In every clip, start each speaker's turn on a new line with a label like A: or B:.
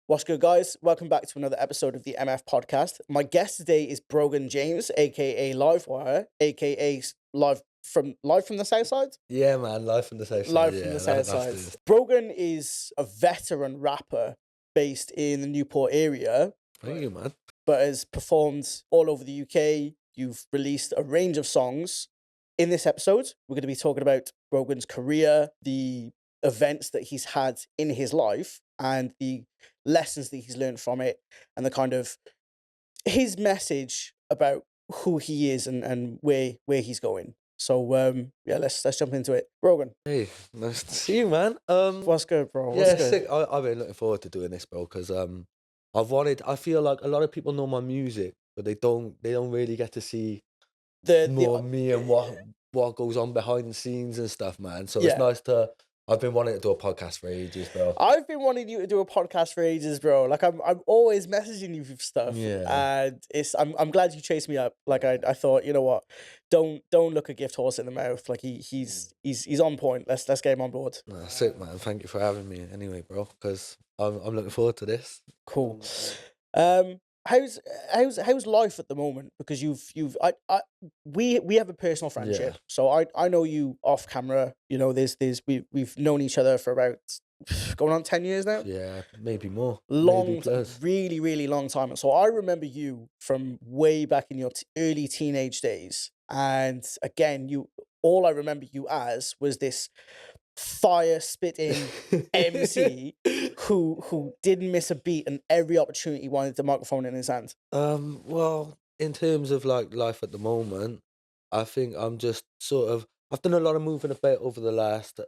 A: What's good, guys? Welcome back to another episode of the MF podcast. My guest today is Brogan James, aka Livewire, aka live from the Southside.
B: Yeah, man, life from the Southside.
A: Live from the
B: Yeah, that's
A: Southside.
B: the
A: Brogan is a veteran rapper based in the Newport area,
B: thank you, man.
A: but has performed all over the UK. You've released a range of songs. In this episode, we're going to be talking about Brogan's career, the events that he's had in his life, and the lessons that he's learned from it, and the kind of his message about who he is and where he's going. So yeah, let's jump into it. Brogan,
B: Hey, nice to see you, man.
A: what's good, bro? What's
B: Yeah,
A: good?
B: sick. I've been looking forward to doing this, bro, because I feel like a lot of people know my music, but they don't really get to see more
A: The
B: me and what goes on behind the scenes and stuff, man. So it's
A: Yeah.
B: nice to. I've been wanting to do a podcast for ages, bro.
A: I've been wanting you to do a podcast for ages, bro. Like I'm always messaging you with stuff,
B: Yeah.
A: and I'm glad you chased me up. Like I thought, you know what, don't look a gift horse in the mouth. Like he's on point. Let's get him on board.
B: Nah, sick, man. Thank you for having me anyway, bro, because I'm looking forward to this.
A: Cool. How's life at the moment? Because we have a personal friendship.
B: Yeah.
A: So I know you off camera. You know, we've known each other for about going on 10 years now.
B: Yeah, maybe more.
A: Long,
B: Maybe plus.
A: really, really long time. So I remember you from way back in your early teenage days. And again, all I remember you as was this fire spitting MC who didn't miss a beat, and every opportunity wanted the microphone in his hand.
B: Well, in terms of like life at the moment, I think I'm just sort of I've done a lot of moving about over the last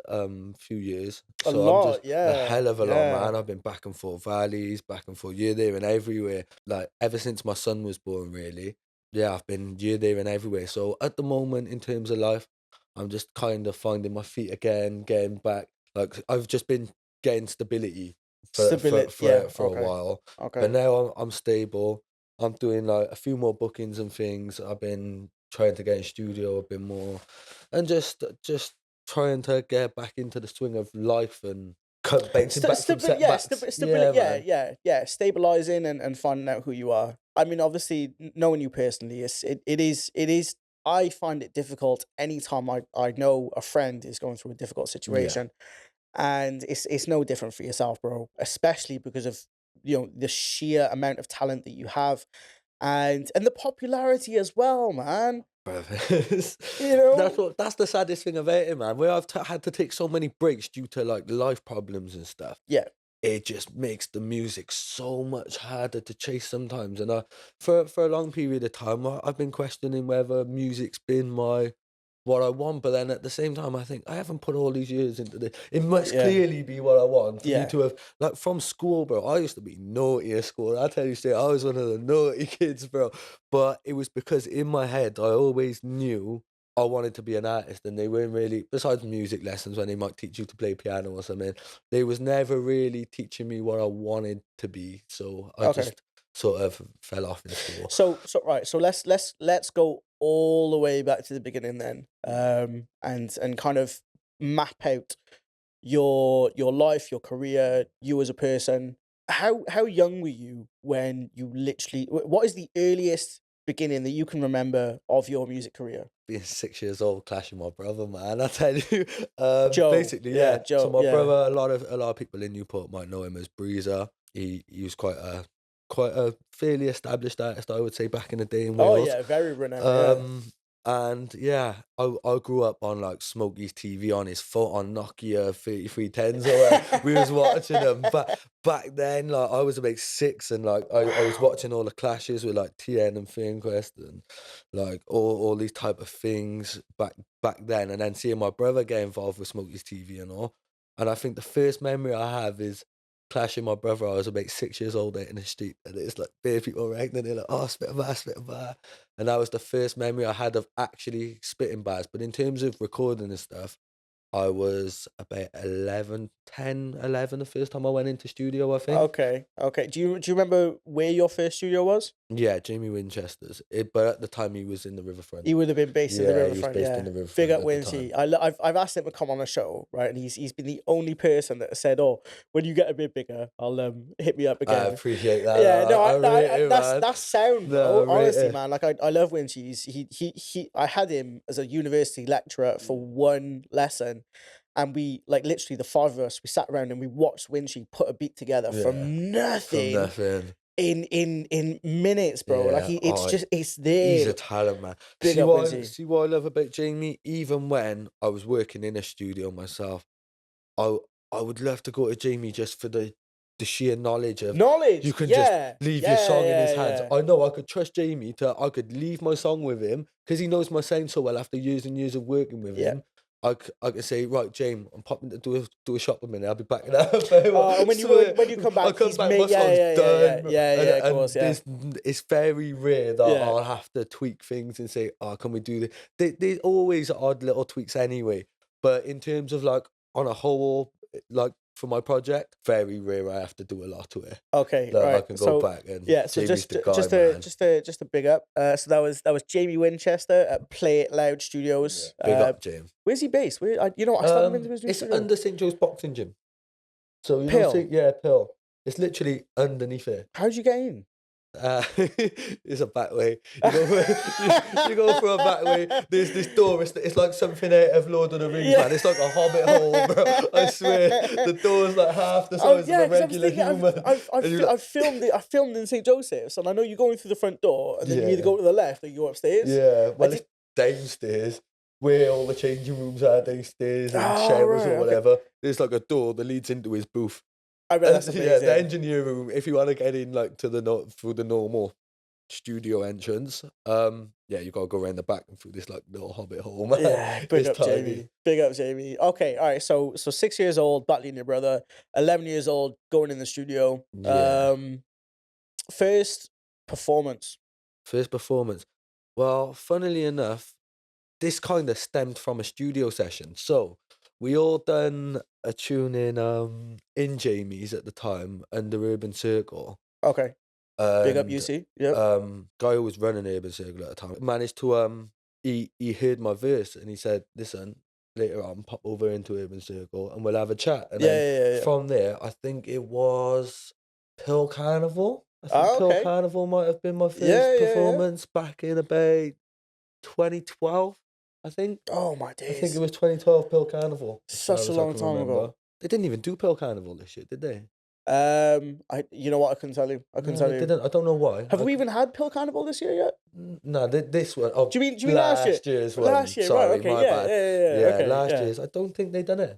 B: few years.
A: A
B: So I'm just
A: lot,
B: a
A: yeah,
B: hell of a lot,
A: yeah.
B: man. I've been back and forth valleys, back and forth, here, there, and everywhere. Like ever since my son was born, really. Yeah, I've been here, there, and everywhere. So at the moment, in terms of life, I'm just kind of finding my feet again, getting back. Like I've just been getting stability for for
A: Stability, yeah,
B: for, for a
A: okay,
B: while.
A: okay.
B: But now I'm stable. I'm doing like a few more bookings and things. I've been trying to get in studio a bit more, and just trying to get back into the swing of life and bouncing back from setbacks.
A: Stability,
B: Yeah, man.
A: yeah. Stabilizing and finding out who you are. I mean, obviously, knowing you personally, it is. I find it difficult anytime I know a friend is going through a difficult
B: Yeah,
A: situation, and it's no different for yourself, bro. Especially because of the sheer amount of talent that you have, and the popularity as well, man.
B: brothers.
A: You know,
B: That's the saddest thing about it, man. Where I've had to take so many breaks due to like life problems and stuff.
A: yeah.
B: It just makes the music so much harder to chase sometimes. And for a long period of time, I've been questioning whether music's been my what I want. But then at the same time, I think I haven't put all these years into this. It must
A: Yeah,
B: clearly be what I want for me
A: yeah.
B: to have like from school, bro. I used to be naughty at school. I tell you straight, I was one of the naughty kids, bro. But it was because in my head, I always knew I wanted to be an artist, and they weren't really, besides music lessons when they might teach you to play piano or something, they was never really teaching me what I wanted to be. So I
A: Okay.
B: just sort of fell off in school.
A: So right. So let's go all the way back to the beginning then. And kind of map out your life, your career, you as a person. How young were you when you literally? What is the earliest beginning that you can remember of your music career?
B: Being 6 years old, clashing my brother, man. I tell you,
A: Joe,
B: basically,
A: yeah,
B: yeah. So
A: Joe,
B: my
A: yeah.
B: brother, a lot of people in Newport might know him as Breezer. He was quite a fairly established artist, I would say, back in the day in
A: Oh
B: Wales.
A: yeah, very renowned. Yeah.
B: Um, and yeah, I grew up on like Smokey's TV on his phone on Nokia 3310s or whatever. We was watching them, but back then, like I was about six, and like I was watching all the clashes with like TN and Quest and like all these type of things back then, and then seeing my brother get involved with Smokey's TV and all. And I think the first memory I have is clashing my brother. I was about 6 years old out in the street, and it's like bare people around, and they're like, "Oh, spit a bar, spit a bar." And that was the first memory I had of actually spitting bars. But in terms of recording and stuff, I was about 11, 10, 11 the first time I went into studio, I think.
A: Okay, okay. Do you remember where your first studio was?
B: Yeah, Jamie Winchester's. But at the time he was in the Riverfront.
A: He would have been based in the
B: Yeah, he was
A: Riverfront,
B: based
A: yeah.
B: in the
A: Big
B: Riverfront
A: up
B: at the time.
A: Winchy. I've asked him to come on a show, right? And he's been the only person that said, "Oh, when you get a bit bigger, I'll hit me up
B: I
A: again."
B: appreciate that.
A: Yeah, no,
B: I rate it,
A: that's
B: man.
A: sound,
B: No,
A: bro.
B: I rate
A: Honestly,
B: it.
A: man, like I love Winchy. He I had him as a university lecturer for one lesson, and we like literally the five of us we sat around and we watched Winchy put a beat together
B: Yeah,
A: from
B: from
A: nothing
B: nothing.
A: in minutes, bro. Like
B: Yeah.
A: it's
B: He's
A: there.
B: a talent, man.
A: Big up Winchy.
B: See what I love about Jamie? Even when I was working in a studio myself, I I would love to go to Jamie just for the sheer knowledge of you
A: Knowledge,
B: can just
A: yeah,
B: leave your
A: yeah,
B: song in his
A: yeah,
B: hands.
A: yeah,
B: I know I could trust Jamie to I could leave my song with him because he knows my sound so well after years and years of working with
A: yeah.
B: him. I could say, right, James, I'm popping to do a shop a minute. I'll be back in half hour.
A: And
B: Swear,
A: when you come
B: I
A: back,
B: come
A: he's
B: back, my
A: made, yeah,
B: song's
A: yeah, yeah, yeah,
B: done,
A: yeah, yeah, of
B: and
A: course, yeah,
B: it's very rare that
A: yeah.
B: I'll have to tweak things and say, oh, can we do this? There's always odd little tweaks anyway. But in terms of like on a whole, like for my project, very rare I have to do a lot to it.
A: Okay,
B: Like I
A: right.
B: can go
A: So
B: back and
A: yeah, so
B: Jamie's the guy, man.
A: just a big up. So that was Jamie Winchester at Play It Loud Studios.
B: Big up, James.
A: Where's he based? You know, I started into his new
B: It's
A: studio.
B: under St. Joe's Boxing Gym. So you know,
A: Pill.
B: yeah, Pill. It's literally underneath it.
A: How'd you get in?
B: It's a back way. You go for, you go for a back way. There's this door. It's like something out of Lord of the Rings,
A: Yeah.
B: man. It's like a hobbit hole, bro. I swear. The door's like half the size
A: Yeah,
B: of a
A: 'cause I was
B: regular
A: thinking,
B: human. And you're like,
A: I've filmed it. I filmed in St Joseph's, and I know you're going through the front door, and then you either
B: Yeah.
A: go to the left or you go upstairs.
B: yeah, well,
A: I
B: it's downstairs where all the changing rooms are downstairs and
A: Oh,
B: showers
A: right,
B: or
A: okay.
B: whatever. There's like a door that leads into his booth.
A: I bet that's amazing.
B: Yeah, the engineer room. If you want to get in like to through the normal studio entrance, yeah, you gotta go around the back and through this like little hobbit hole, man.
A: Yeah, big
B: It's
A: up
B: tiny.
A: Jamie. Big up Jamie. Okay, all right. So 6 years old, battling your brother. 11 years old, going in the studio.
B: Yeah.
A: First performance.
B: First performance. Well, funnily enough, this kind of stemmed from a studio session. So we all done a tune in Jamie's at the time under Urban Circle.
A: Okay. Big up
B: And
A: UC. Yep.
B: guy who was running Urban Circle at the time managed to he heard my verse and he said, listen, later on pop over into Urban Circle and we'll have a chat. And then
A: Yeah.
B: from there, I think it was Pill Carnival. I think
A: Oh,
B: Pill
A: okay.
B: Carnival might have been my first
A: Yeah.
B: performance back in about 2012, I think.
A: Oh my
B: I think
A: days.
B: it was 2012 Pill Carnival. as far
A: Such a
B: as I
A: long
B: can
A: time
B: remember.
A: ago.
B: They didn't even do Pill Carnival this year, did they?
A: You know what? I couldn't tell you. I couldn't
B: No,
A: tell
B: they
A: you.
B: didn't. I don't know why.
A: Have we even had Pill Carnival this year yet?
B: No, this one. Oh,
A: Do you mean last year?
B: year's one.
A: Last year,
B: Sorry,
A: right? Okay,
B: my
A: yeah,
B: bad.
A: yeah. Okay,
B: last
A: yeah.
B: year's. I don't think they done it.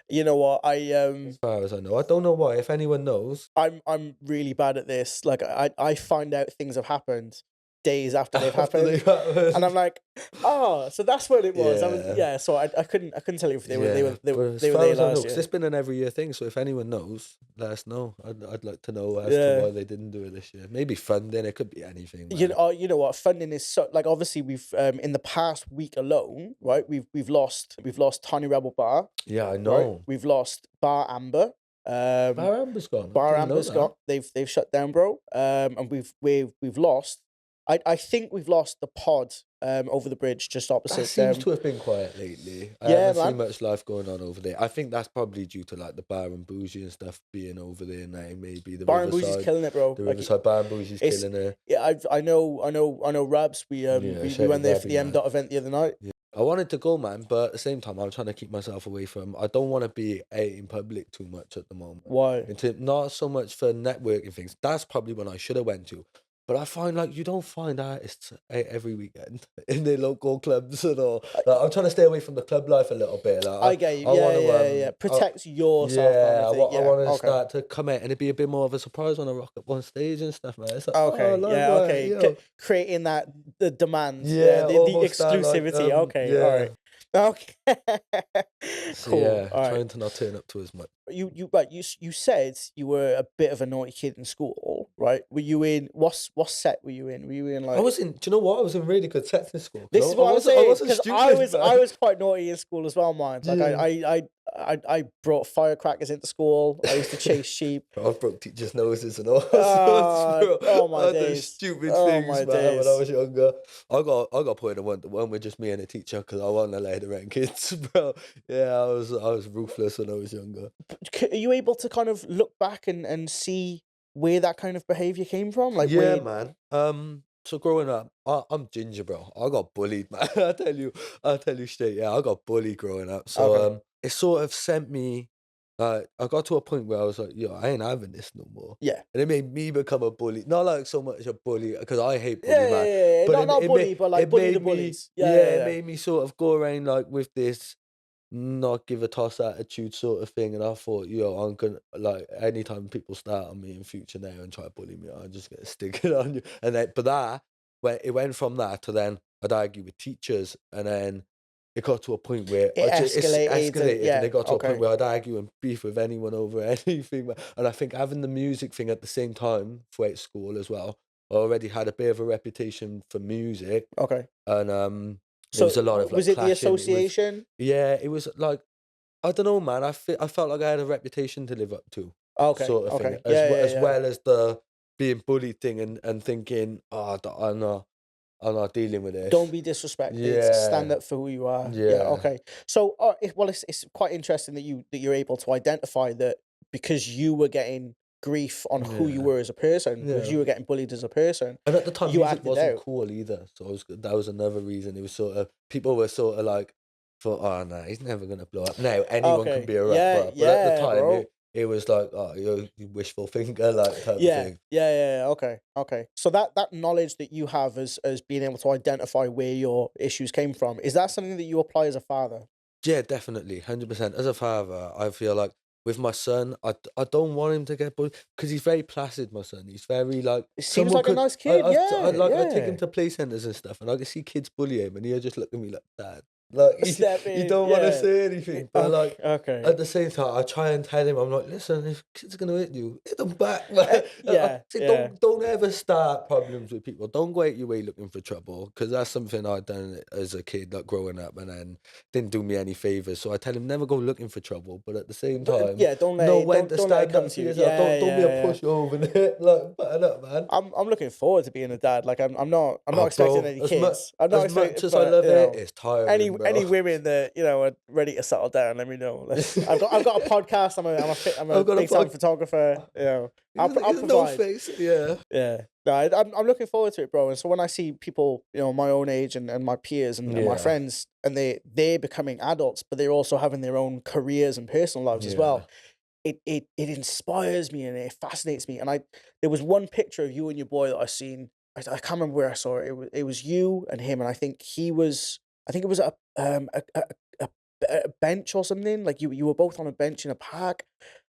A: You know what?
B: As far as I know, I don't know why. If anyone knows,
A: I'm really bad at this. Like I find out things have happened days after they've
B: after
A: happened.
B: they've happened.
A: And I'm like, oh, so that's what it was.
B: Yeah.
A: So I couldn't tell you if they were
B: but
A: they
B: as
A: were
B: far
A: there
B: as I know,
A: last
B: 'cause
A: year.
B: it's been an every year thing. So if anyone knows, let us know. I'd like to know as
A: Yeah.
B: to why they didn't do it this year. Maybe funding. It could be anything. Man.
A: You know what? Funding is so like obviously we've in the past week alone, right? We've lost Tiny Rebel Bar.
B: Yeah, I
A: Right?
B: know.
A: We've lost Bar Amber.
B: Bar Amber's gone.
A: Bar
B: I didn't know
A: Amber's
B: that.
A: gone. They've shut down, bro. And we've lost. I think we've lost the pod over the bridge just opposite.
B: That seems to have been quiet lately. I
A: Yeah,
B: haven't seen
A: man.
B: much life going on over there. I think that's probably due to like the Bar and Bougie and stuff being over there now. Maybe the
A: Bar and Bougie's
B: Riverside.
A: killing it, bro.
B: The
A: Like,
B: Riverside Bar and Bougie's
A: it's-
B: killing it.
A: yeah, I know Rabs. We
B: Yeah,
A: we
B: shout
A: went
B: out
A: there for the
B: Rabby, man.
A: M. event the other night.
B: Yeah. I wanted to go, man, but at the same time, I'm trying to keep myself away from. I don't want to be out in public too much at the moment.
A: Why?
B: Not so much for networking things. That's probably when I should have went to. But I find like you don't find artists out every weekend in their local clubs and all. Like, I'm trying to stay away from the club life a little bit. Like,
A: I get you.
B: I
A: Yeah,
B: wanna,
A: yeah. Protect yourself.
B: Yeah,
A: kind of thing.
B: I want to
A: okay.
B: start to come out and it'd be a bit more of a surprise when I rock up on stage and stuff, man. It's like,
A: Okay,
B: oh, like,
A: yeah,
B: right,
A: okay.
B: yo.
A: Creating the demand,
B: Yeah,
A: the
B: almost that, like,
A: exclusivity. Okay,
B: yeah.
A: all right. Okay.
B: So,
A: Cool.
B: yeah,
A: all right.
B: trying to not turn up to as much.
A: You said you were a bit of a naughty kid in school, right? Were you in what set were you in? Were you in like
B: I was in. Do you know what? I was in really good sets in school.
A: This is what I'm saying,
B: I wasn't
A: because
B: stupid, man.
A: I was quite naughty in school as well, mine. Like
B: Yeah.
A: I brought firecrackers into school. I used to chase sheep.
B: Bro, I've broke teachers' noses and all sorts, bro.
A: Oh my
B: I did
A: days.
B: stupid
A: Oh
B: things,
A: my
B: man, when I
A: days.
B: was younger. I got put in a one-to-one with just me and a teacher because I wasn't allowed around kids, bro. Yeah, I was ruthless when I was younger.
A: Are you able to kind of look back and see where that kind of behavior came from? Like
B: Yeah,
A: where
B: man. So growing up, I'm ginger, bro. I got bullied, man. I tell you straight. Yeah, I got bullied growing up. So
A: Okay.
B: it sort of sent me. I got to a point where I was like, yo, I ain't having this no more.
A: Yeah.
B: And it made me become a bully. Not like so much a bully, because I hate
A: Yeah,
B: bully,
A: yeah,
B: man.
A: yeah, yeah.
B: But
A: Not bully, but like
B: it
A: bully the
B: made me,
A: bullies. Yeah,
B: yeah,
A: yeah,
B: it
A: yeah.
B: made me sort of go around like with this not give a toss attitude sort of thing. And I thought, yo, I'm gonna like anytime people start on me in future now and try to bully me, I'm just gonna stick it on you. And then, but that when it went from that to then I'd argue with teachers, and then it got to a point where
A: It
B: it's
A: escalated and
B: escalated, and
A: yeah,
B: it got to a point
A: okay.
B: where I'd argue and beef with anyone over anything. And I think having the music thing at the same time throughout school as well, I already had a bit of a reputation for music,
A: Okay.
B: and there
A: So
B: was a lot of like
A: was it the
B: clashing with.
A: association?
B: Yeah, it was like I don't know, man. I felt like I had a reputation to live up to,
A: Okay,
B: sort of thing,
A: okay. Yeah, yeah,
B: as
A: yeah.
B: well as the being bullied thing, and thinking, oh, I'm not dealing with
A: Don't
B: this.
A: be disrespected. Stand
B: Yeah,
A: up for who you are. Yeah,
B: yeah,
A: okay. So, well, it's quite interesting that you're able to identify that because you were getting grief on who you
B: yeah,
A: were as a person, because
B: yeah.
A: you were getting bullied as a person,
B: And at the time,
A: you
B: music
A: acted
B: wasn't
A: out.
B: cool either, so that was another reason. It was sort of people were sort of like, thought, oh no, he's never gonna blow up. Now anyone can
A: Okay.
B: be a
A: Yeah,
B: rapper, but at the
A: yeah,
B: time,
A: bro.
B: it was like, oh, you're you wishful thinker, like type of
A: Yeah,
B: thing.
A: yeah, yeah, yeah. Okay, okay. So that knowledge that you have as being able to identify where your issues came from, is that something that you apply as a father?
B: Yeah, definitely, 100%. As a father, I feel like with my son, I don't want him to get bullied because he's very placid. My son, he's very like
A: It seems
B: someone
A: like a
B: could.
A: nice kid.
B: I
A: Yeah,
B: like I take him
A: yeah.
B: to play centers and stuff, and I can see kids bully him, and he'll just look at me like that. Like
A: Step
B: he
A: in.
B: don't want to
A: Yeah.
B: say anything, but
A: Okay,
B: like
A: okay.
B: at the same time, I try and tell him, I'm like, listen, if kids are gonna hit you, hit them back, man. I
A: Yeah,
B: say,
A: yeah.
B: don't ever start problems with people. Don't go out your way looking for trouble, because that's something I done as a kid, like growing up, and then didn't do me any favors. So I tell him never go looking for trouble, but at the same
A: But
B: time,
A: yeah, don't let
B: know
A: it
B: when
A: don't
B: to
A: don't let it
B: stand
A: come
B: up
A: to
B: for
A: you.
B: yourself.
A: Yeah,
B: Don't be a
A: yeah, yeah.
B: pushover, innit? Like button up, man.
A: I'm looking forward to being a dad. Like I'm
B: Oh,
A: not expecting
B: bro,
A: any kids. I'm not
B: as much
A: expecting,
B: as I
A: but
B: love it, it's tiring,
A: any
B: bro.
A: women that are ready to settle down, let me know. Let's. I've got a podcast. I'm a
B: I've got a
A: big time
B: pod.
A: photographer. I'll
B: He's a no
A: provide.
B: face, yeah.
A: Yeah. No, I'm looking forward to it, bro. And so when I see people, my own age and my peers and my
B: Yeah,
A: friends, and they're becoming adults, but they're also having their own careers and personal lives as
B: yeah.
A: well. It inspires me and it fascinates me. And there was one picture of you and your boy that I seen. I can't remember where I saw it. It was you and him, and I think it was a, a bench or something. Like you were both on a bench in a park.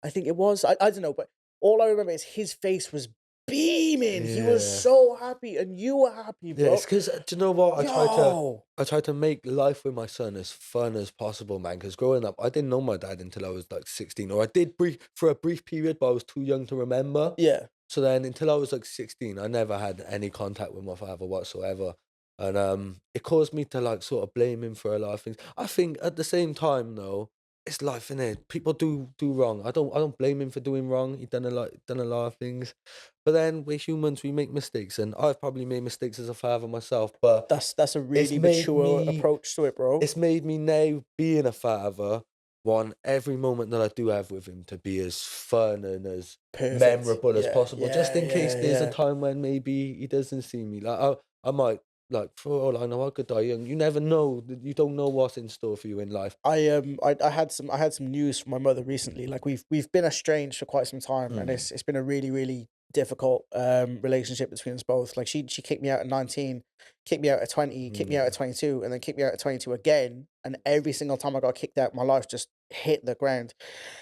A: I think it was. I don't know, but all I remember is his face was beaming. He was
B: Yeah.
A: so happy, and you were happy,
B: Yeah,
A: bro.
B: it's because do you know what?
A: Yo,
B: I try to make life with my son as fun as possible, man. Because growing up, I didn't know my dad until I was like 16, or I did for a brief period, but I was too young to remember.
A: yeah,
B: So then until I was like 16, I never had any contact with my father whatsoever. And it caused me to like sort of blame him for a lot of things. I think at the same time though, it's life, innit? People do wrong. I don't blame him for doing wrong. He done a lot of things. But then we're humans, we make mistakes, and I've probably made mistakes as a father myself, but
A: that's a
B: it's
A: really
B: made
A: mature
B: me
A: approach to it, bro.
B: it's made me now being a father, want every moment that I do have with him to be as fun and as
A: Perfect.
B: memorable as
A: Yeah,
B: possible, just
A: yeah,
B: in case
A: yeah,
B: there's a
A: yeah.
B: time when maybe he doesn't see me. Like I might like for all I know I could die young. You never know. You don't know what's in store for you in life.
A: I had some news from my mother recently. Like we've been estranged for quite some time, and
B: Mm,
A: it's been a really really difficult relationship between us both. Like she kicked me out at 19, kicked me out at 20, kicked me out at
B: yeah,
A: 22, and then kicked me out at 22 again. And every single time I got kicked out, my life just hit the ground.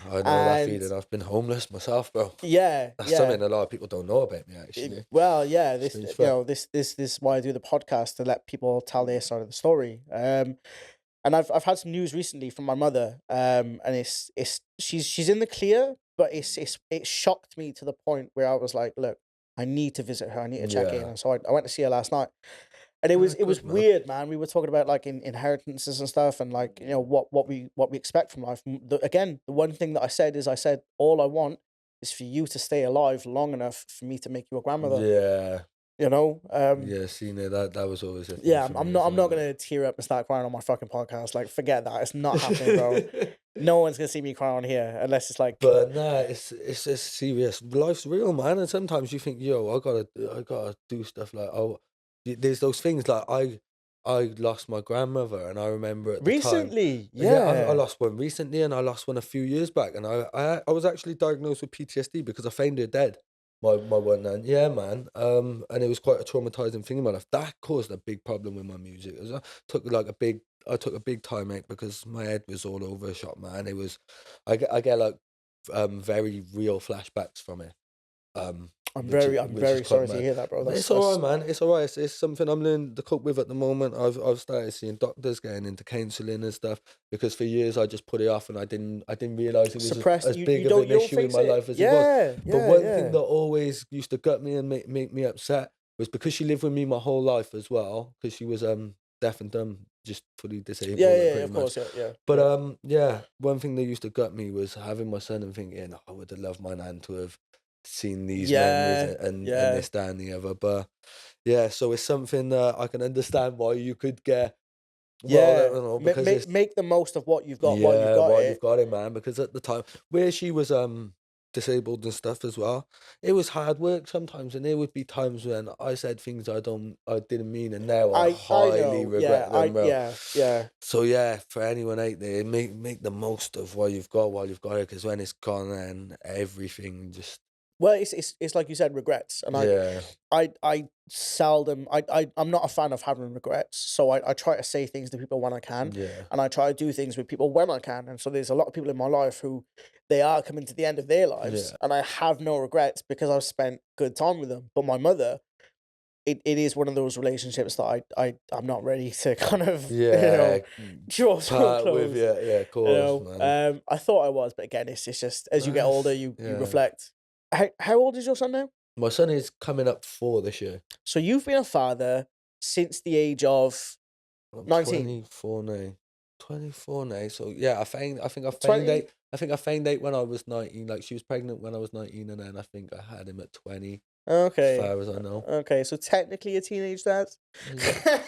B: I know that
A: And
B: feeling. I've been homeless myself, bro.
A: yeah,
B: That's
A: yeah.
B: something a lot of people don't know about me, actually.
A: Well, yeah,
B: Strange fact.
A: this is why I do the podcast to let people tell their side of the story. And I've had some news recently from my mother. And she's in the clear, but it shocked me to the point where I was like, look, I need to visit her. I need to check in.
B: Yeah,
A: And so I went to see her last night. And
B: Ah,
A: it was
B: good, man.
A: weird, man. We were talking about like inheritances and stuff, and like what we expect from life. Again, the one thing that I said is I said all I want is for you to stay alive long enough for me to make you a grandmother.
B: Yeah.
A: You know,
B: Yeah, see, no, that was always a thing
A: yeah,
B: for me as
A: I'm not
B: well.
A: gonna tear up and start crying on my fucking podcast. Like, forget that. It's not happening, bro. No one's gonna see me cry on here unless it's like,
B: But nah, it's just serious. Life's real, man. And sometimes you think, yo, I gotta do stuff like, oh, there's those things like I lost my grandmother, and I remember at the time,
A: recently,
B: yeah, I
A: yeah.
B: lost one recently, and I lost one a few years back, and I was actually diagnosed with PTSD because I found her dead. My one nan, yeah, man. And it was quite a traumatizing thing in my life. That caused a big problem with my music. As I took a big time out because my head was all over the shop, man. It was, I get like very real flashbacks from it.
A: I'm
B: Which is
A: very
B: quite
A: sorry to
B: mad.
A: hear that, bro.
B: But
A: That's
B: it's all right, man. It's all right. It's something I'm learning to cope with at the moment. I've started seeing doctors, getting into counselling and stuff because for years I just put it off and I didn't realize it was
A: suppressed.
B: as big of an
A: You don't
B: issue in
A: face
B: my
A: it.
B: life as it was.
A: Yeah,
B: But
A: yeah,
B: one thing
A: yeah.
B: that always used to gut me and make me upset was because she lived with me my whole life as well. Because she was deaf and dumb, just fully
A: Yeah,
B: disabled, like
A: yeah, yeah,
B: pretty
A: of
B: much.
A: course, yeah, yeah,
B: But
A: yeah.
B: yeah, one thing that used to gut me was having my son and thinking, "Oh, I would have loved my nan to have seen these memories
A: Yeah,
B: and
A: yeah,
B: this, that, and the other." But yeah, so it's something that I can understand why you could get. Well, I
A: yeah.
B: don't know because it's
A: Make the most of what you've got while you've
B: yeah,
A: got
B: while you've
A: it.
B: got it, man. Because at the time where she was disabled and stuff as well, it was hard work sometimes, and there would be times when I said things I didn't mean, and now I
A: I
B: highly
A: know. Yeah,
B: regret them, bro.
A: yeah, yeah.
B: So yeah, for anyone out there, make the most of what you've got while you've got it, because when it's gone, then everything just
A: Well, it's like you said, regrets, and
B: yeah,
A: I seldom I'm not a fan of having regrets, so I try to say things to people when I can,
B: yeah,
A: and I try to do things with people when I can, and so there's a lot of people in my life who they are coming to the end of their lives,
B: yeah,
A: and I have no regrets because I've spent good time with them. But my mother, it is one of those relationships that I'm not ready to kind of
B: yeah.
A: draw to a
B: Part with
A: close.
B: yeah, of course, man.
A: I thought I was, but again, it's just as you get older,
B: That's
A: you
B: yeah.
A: reflect. How old is your son now?
B: My son is coming up 4 this year.
A: So you've been a father since the age of
B: I'm
A: 19,
B: 24 now. 24 now. So yeah,
A: twenty.
B: I think I found out when I was 19. Like she was pregnant when I was 19, and then I think I had him at 20, as
A: Okay.
B: far as I know.
A: Okay, so technically a teenage dad?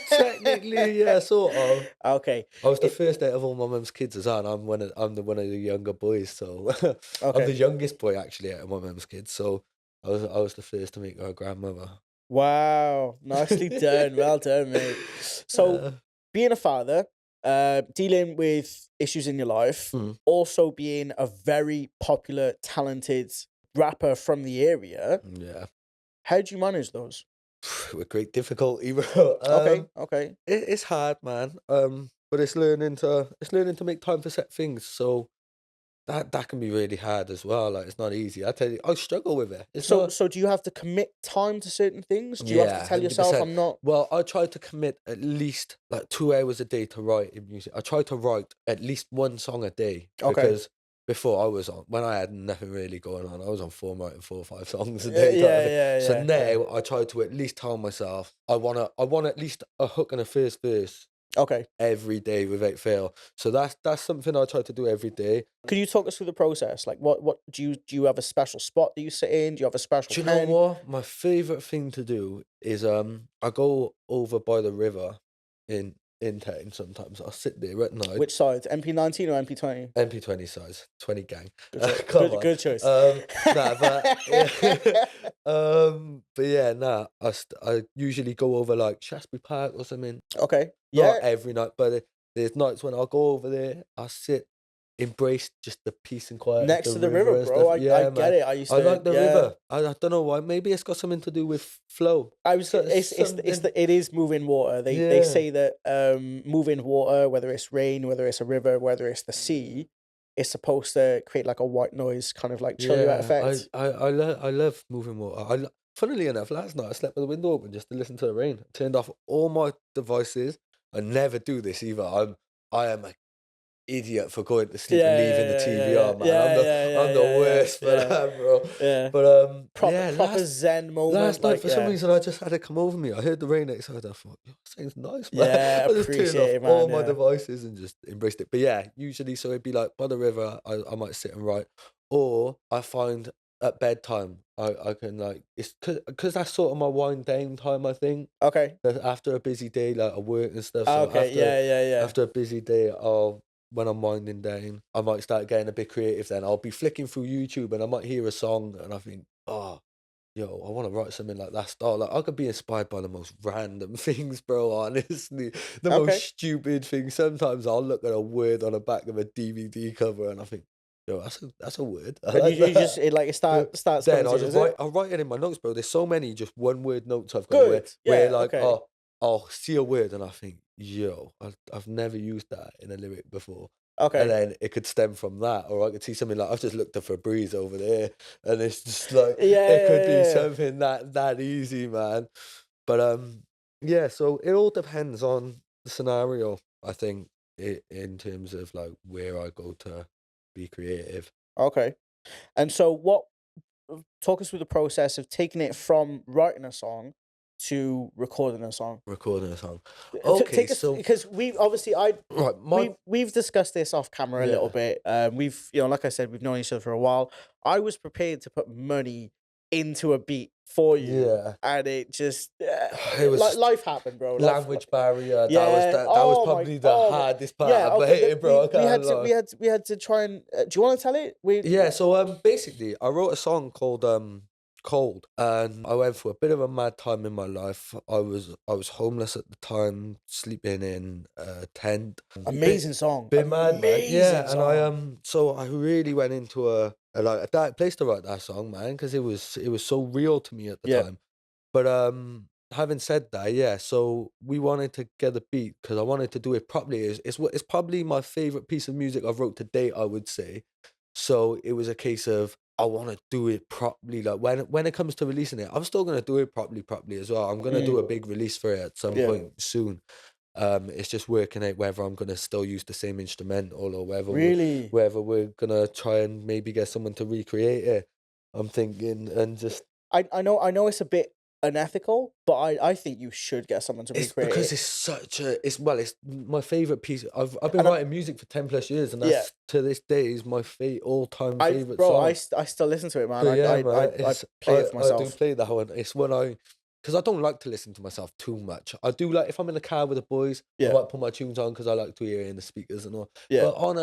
B: Technically, yeah, sort of.
A: Okay.
B: I was the
A: It
B: first out of all my mum's kids as well, and I'm the one of the younger boys, so I'm the
A: okay.
B: youngest boy actually out of my mum's kids. So I was the first to make her a grandmother.
A: Wow, nicely done. Well done, mate. So
B: Uh,
A: being a father, dealing with issues in your life,
B: mm,
A: also being a very popular, talented rapper from the area,
B: yeah,
A: how do you manage those?
B: with great difficulty, bro.
A: Okay, okay.
B: It's hard, man. But it's learning to make time for set things. So that can be really hard as well. Like it's not easy. I tell you, I struggle with it. It's
A: So
B: not.
A: so do you have to commit time to certain things? Do you have to
B: Yeah,
A: tell yourself
B: 100%.
A: I'm not
B: Well, I try to commit at least like 2 hours a day to write in music. I try to write at least one song a day
A: okay.
B: because before I was on when I had nothing really going on, I was on form writing 4 or 5 songs a
A: Yeah,
B: day type of
A: yeah,
B: thing.
A: yeah,
B: So
A: yeah, yeah.
B: now I try to at least tell myself I want at least a hook and a first verse
A: Okay.
B: every day without fail. So that's something I try to do every day.
A: Could you talk us through the process? Like what do you have a special spot that you sit in? Do you have a special
B: Do you know
A: pen?
B: what? My favorite thing to do is I go over by the river in town sometimes. I'll sit there at night.
A: Which side? MP19 or MP20?
B: MP20 size, 20 gang.
A: Good choice.
B: Come on.
A: Good choice.
B: Nah, but yeah. But yeah, nah. I usually go over like Shaftesbury Park or something.
A: Okay.
B: Not
A: Yeah.
B: every night, but there's nights when I'll go over there. I sit, embrace just the peace and quiet of
A: Next
B: the
A: to the
B: river
A: river,
B: and stuff.
A: bro. I
B: Yeah,
A: get
B: man.
A: it. I used
B: I
A: to
B: like the
A: yeah.
B: river. I don't know why. Maybe it's got something to do with flow.
A: I was
B: So
A: g-
B: it's
A: it's
B: something.
A: it is moving water. They
B: Yeah.
A: say that moving water, whether it's rain, whether it's a river, whether it's the sea, is supposed to create like a white noise, kind of like chill you out
B: Yeah,
A: effect.
B: I love moving water. Funnily enough, last night I slept with the window open just to listen to the rain. I turned off all my devices. I never do this either. I am a idiot for going to sleep and
A: Yeah,
B: leaving the
A: yeah, yeah,
B: TV
A: yeah,
B: on, man.
A: yeah, yeah, yeah,
B: I'm the
A: yeah, yeah,
B: worst for
A: yeah,
B: that, bro.
A: yeah.
B: But
A: Proper
B: yeah,
A: proper Zen moment,
B: last night
A: like
B: for some
A: yeah,
B: reason I just had it come over me. I heard the rain outside. I thought, "Yo, this thing's nice, man."
A: yeah.
B: I just turned off
A: Appreciate it,
B: all
A: man.
B: my
A: Yeah.
B: devices and just embraced it. But yeah, usually so it'd be like by the river. I might sit and write, or I find at bedtime I can like it's because that's sort of my wind down time. I think
A: Okay.
B: that after a busy day, like at work and stuff. So
A: Okay. Yeah. Yeah. Yeah.
B: after a busy day, when I'm winding down, I might start getting a bit creative. Then I'll be flicking through YouTube and I might hear a song and I think, oh, yo, I want to write something like that style. Like I could be inspired by the most random things, bro. Honestly, the most
A: Okay.
B: stupid things. Sometimes I'll look at a word on the back of a DVD cover and I think, yo, that's a word. I
A: And
B: like
A: you just
B: that.
A: it starts coming
B: Then
A: to
B: I'll
A: you,
B: just
A: is it?
B: I'll write it in my notes, bro. There's so many just one word notes I've got
A: Good.
B: where
A: Yeah.
B: like,
A: Okay.
B: oh, I'll see a word and I think, yo, I've never used that in a lyric before. And
A: Okay.
B: then it could stem from that, or I could see something like I've just looked up for a breeze over there, and it's just like
A: Yeah.
B: it could
A: Yeah.
B: be
A: Yeah.
B: something that easy, man. But yeah. So it all depends on the scenario. I think in terms of like where I go to be creative.
A: Okay. And so, what? Talk us through the process of taking it from writing a song to recording a song.
B: Recording a song. Okay,
A: Take us
B: so
A: because we obviously I
B: right, my
A: we've discussed this off camera a little
B: yeah,
A: bit. We've like I said, we've known each other for a while. I was prepared to put money into a beat for you,
B: yeah.
A: and it just
B: It
A: like
B: was
A: life happened, bro.
B: language barrier.
A: Yeah.
B: That was
A: Oh my.
B: probably the
A: Oh my.
B: hardest part
A: Yeah.
B: about
A: Okay.
B: it, bro. I
A: We
B: can't
A: had to
B: lie.
A: we had to try and. Do you want to tell it? We.
B: Yeah, so basically I wrote a song called Cold, and I went through a bit of a mad time in my life. I was homeless at the time, sleeping in a tent.
A: Amazing song.
B: Bit mad, man.
A: Amazing
B: Yeah, and I
A: song.
B: so I really went into a dark place to write that song, man, because it was so real to me at the
A: Yeah.
B: time. But having said that, yeah, so we wanted to get a beat because I wanted to do it properly. It's probably my favorite piece of music I've wrote to date, I would say. So it was a case of I want to do it properly. Like when it comes to releasing it, I'm still gonna do it properly as well. I'm gonna do a
A: Mm.
B: big release for it at some
A: Yeah.
B: point soon. It's just working out whether I'm gonna still use the same instrumental or
A: Really.
B: whether we're gonna try and maybe get someone to recreate it. I'm thinking and just
A: I know it's a bit unethical, but I think you should get someone to
B: it's
A: recreate
B: because
A: it.
B: it's such a it's my favorite piece. I've been
A: And
B: writing music for 10 plus years, and
A: yeah,
B: that's to this day is my all time
A: I
B: favorite
A: bro,
B: song.
A: I still listen to it, man.
B: But yeah, man,
A: I
B: it's
A: play it for
B: I do
A: myself.
B: play that one. It's when because I don't like to listen to myself too much. I do like if I'm in the car with the boys, I
A: Yeah.
B: might put my tunes on because I like to hear it in the speakers and all.
A: Yeah.
B: But on